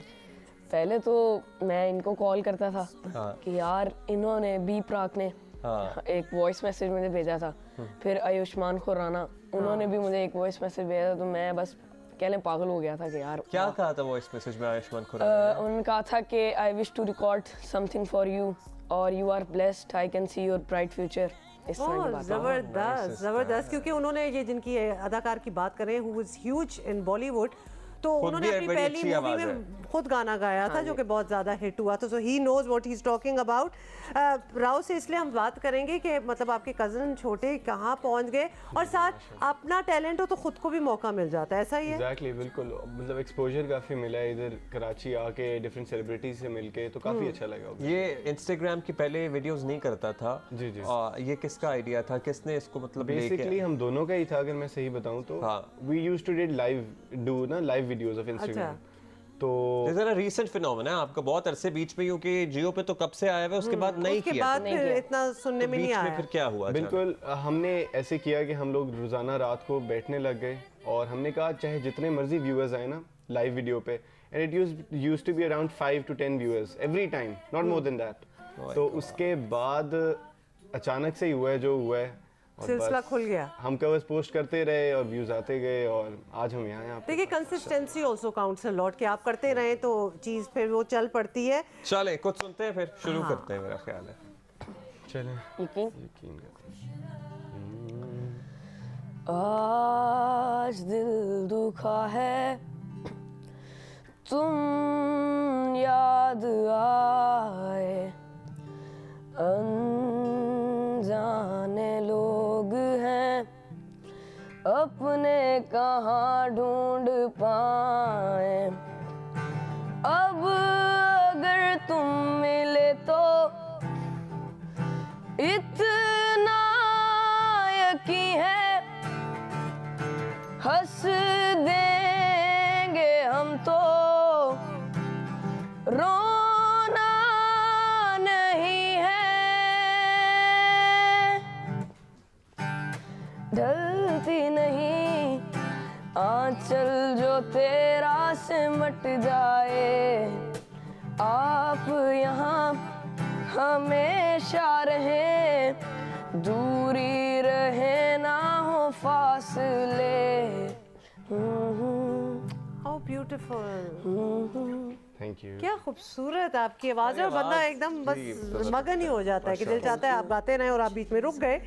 पहले तो मैं इनको कॉल करता था हाँ। कि यार इन्होंने बी प्राक ने हाँ। एक वॉइस मैसेज मुझे भेजा था, फिर आयुष्मान खुराना उन्होंने भी मुझे एक वॉइस मैसेज भेजा था, तो मैं बस कहने पागल हो गया था कि यार क्या कहा था वो इस मैसेज में आयुष्मान खुराना ने? उन्होंने कहा था कि I wish to record something for you और you are blessed, I can see your bright future. इस तरह की बात। जबरदस्त जबरदस्त, क्योंकि उन्होंने ये जिनकी अदाकार की बात करें, who was huge in Bollywood, तो खुद उन्होंने भी अपनी बड़ी पहली अच्छी मूवी आवाज़ में है। खुद गाना गाया था जो कि बहुत ज़्यादा हिट हुआ था। So he knows what he is talking about. Rao से इसलिए हम बात करेंगे कि मतलब आपके कज़न छोटे कहाँ पहुँच गए, और साथ अपना टैलेंट हो तो खुद को भी मौका मिल जाता है, ऐसा ही है? एग्जैक्टली, बिल्कुल, मतलब एक्सपोजर काफ़ी मिला है इधर कराची आके, डिफरेंट सेलिब्रिटीज से मिलके, तो काफ़ी अच्छा लगा। ये इंस्टाग्राम की पहले वीडियोस नहीं करता था। जी जी। ये किसका आइडिया था, किसने इसको मतलब बेसिकली हम दोनों का ही था, अगर मैं सही बताऊं तो। हाँ। We used to do live videos of Instagram. तो जरा रीसेंट फिनोमेना है आपका, बहुत अरसे बीच में, क्योंकि जियो पे तो कब से आया हुआ है, उसके बाद नहीं उसके किया। बाद फिर इतना सुनने में नहीं बीच में आया। फिर क्या हुआ? बिल्कुल हमने ऐसे किया कि हम लोग रोजाना रात को बैठने लग गए, और हमने कहा चाहे जितने मर्जी व्यूअर्स आए ना लाइव वीडियो पे, and it used to be around 5 to 10 viewers every time, not more than that. तो उसके बाद अचानक से ही हुआ है जो हुआ है, सिलसिला खुल गया। हम कवर्स पोस्ट करते रहे और व्यूज आते गए और आज हम यहाँ हैं। देखिए consistency also counts a lot, कि आप करते रहें तो चीज़ फिर वो चल पड़ती है। चलें कुछ सुनते हैं फिर शुरू करते हैं, मेरा ख्याल है। चलें यकीन करते हैं। आज दिल दुखा है, तुम याद आए, अनजाने लोग हैं, अपने कहाँ ढूंढ पाए। अब अगर तुम मिले तो इतना यकीन है, हंस देंगे हम तो, रोना नहीं है। ढलती नहीं आंचल जो तेरा सिमट जाए, आप यहाँ हमेशा रहे, दूरी रहे ना हो फासले। How beautiful, thank you. क्या खूबसूरत आपकी आवाज़ है, और बंदा एकदम बस मगन ही हो जाता है कि दिल चाहता है आप गाते रहें और आप बीच में रुक गए।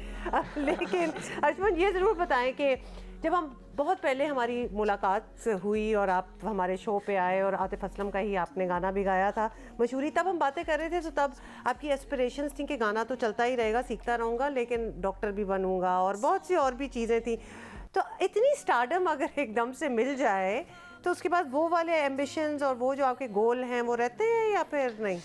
लेकिन अर्शमन ये ज़रूर बताएं कि जब हम बहुत पहले हमारी मुलाकात हुई और आप हमारे शो पे आए और आतिफ असलम का ही आपने गाना भी गाया था मशहूरी, तब हम बातें कर रहे थे, तो तब आपकी एस्पिरेशंस थी कि गाना तो चलता ही रहेगा, सीखता रहूँगा, लेकिन डॉक्टर भी बनूँगा और बहुत सी और भी चीज़ें थी। तो इतनी स्टारडम अगर एकदम से मिल जाए तो उसके बाद वो वाले एम्बिशंस और वो जो आपके गोल हैं वो रहते हैं या फिर नहीं?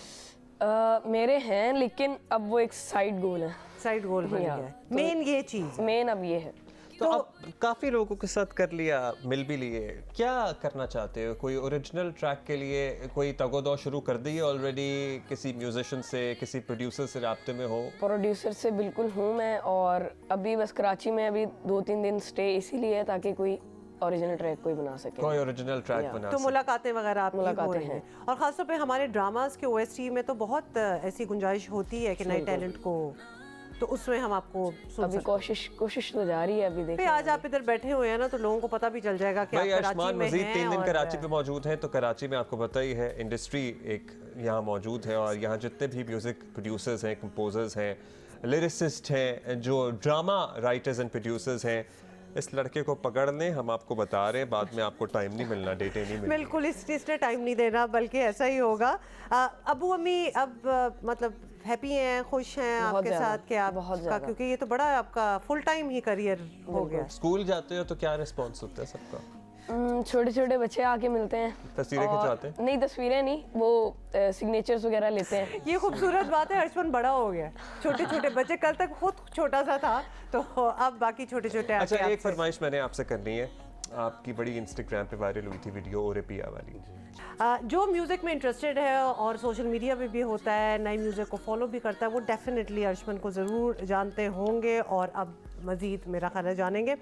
मेरे हैं, लेकिन अब वो एक साइड गोल है। साइड गोल बन गया है, मेन ये चीज़, मेन अब ये है। तो अब काफ़ी लोगों के साथ कर लिया, मिल भी लिए, क्या करना चाहते हो? कोई ओरिजिनल ट्रैक के लिए कोई तगोदौ शुरू कर दी है ऑलरेडी? किसी म्यूजिशियन से, किसी प्रोड्यूसर से राब्ते में हो? प्रोड्यूसर से बिल्कुल हूँ मैं, और अभी बस कराची में अभी 2-3 दिन स्टे इसीलिए है ताकि कोई ओरिजिनल ट्रैक कोई बना सके, कोई ओरिजिनल ट्रैक बना तो मुलाकातें वगैरह आपकी हो मुलाकातें रही हैं। हैं। और ख़ासतौर पे हमारे ड्रामास के OST में तो बहुत ऐसी गुंजाइश होती है कि नए टैलेंट को, तो उसमें हम आपको सुन अभी सकते कोशिश तो जारी है। अभी देखिए आज आप इधर बैठे हुए हैं ना, तो लोगों को पता भी चल जाएगा कि आप भाई कराची आयुष्मान में मजीद हैं 3 दिन और कराची पे मौजूद हैं, तो कराची में आपको पता ही है इंडस्ट्री एक यहाँ मौजूद है, और यहाँ जितने भी म्यूज़िक प्रोड्यूसर्स हैं, कंपोजर्स हैं, लिरिसिस्ट हैं, जो ड्रामा राइटर्स एंड प्रोड्यूसर्स हैं, इस लड़के को पकड़ लें, हम आपको बता रहे हैं, बाद में आपको टाइम नहीं मिलना, डेटें नहीं मिलना। बिल्कुल इसने टाइम नहीं देना, बल्कि ऐसा ही होगा। अबू अम्मी अब मतलब हैप्पी हैं, खुश हैं आपके साथ कि आप का, क्योंकि ये तो बड़ा आपका फुल टाइम ही करियर हो गया। स्कूल जाते हो तो क्या रिस्पॉन्स होता है सबका? छोटे छोटे बच्चे आके मिलते हैं, तस्वीरें खिंचवाते हैं? नहीं, तस्वीरें नहीं, वो सिग्नेचर्स वगैरह लेते हैं। ये खूबसूरत बात है, अर्शमन बड़ा हो गया, छोटे छोटे बच्चे, कल तक खुद छोटा सा था तो अब बाकी छोटे छोटे। अच्छा, एक फरमाइश मैंने आपसे करनी है, आपकी बड़ी इंस्टाग्राम पे वायरल हुई थी वीडियो ओरे पिया वाली, जो म्यूज़िक में इंटरेस्टेड है और सोशल मीडिया पे भी होता है, नई म्यूज़िक को फॉलो भी करता है, वो डेफिनेटली अर्शमन को ज़रूर जानते होंगे और अब मज़ीद मेरा ख्याल है जानेंगे।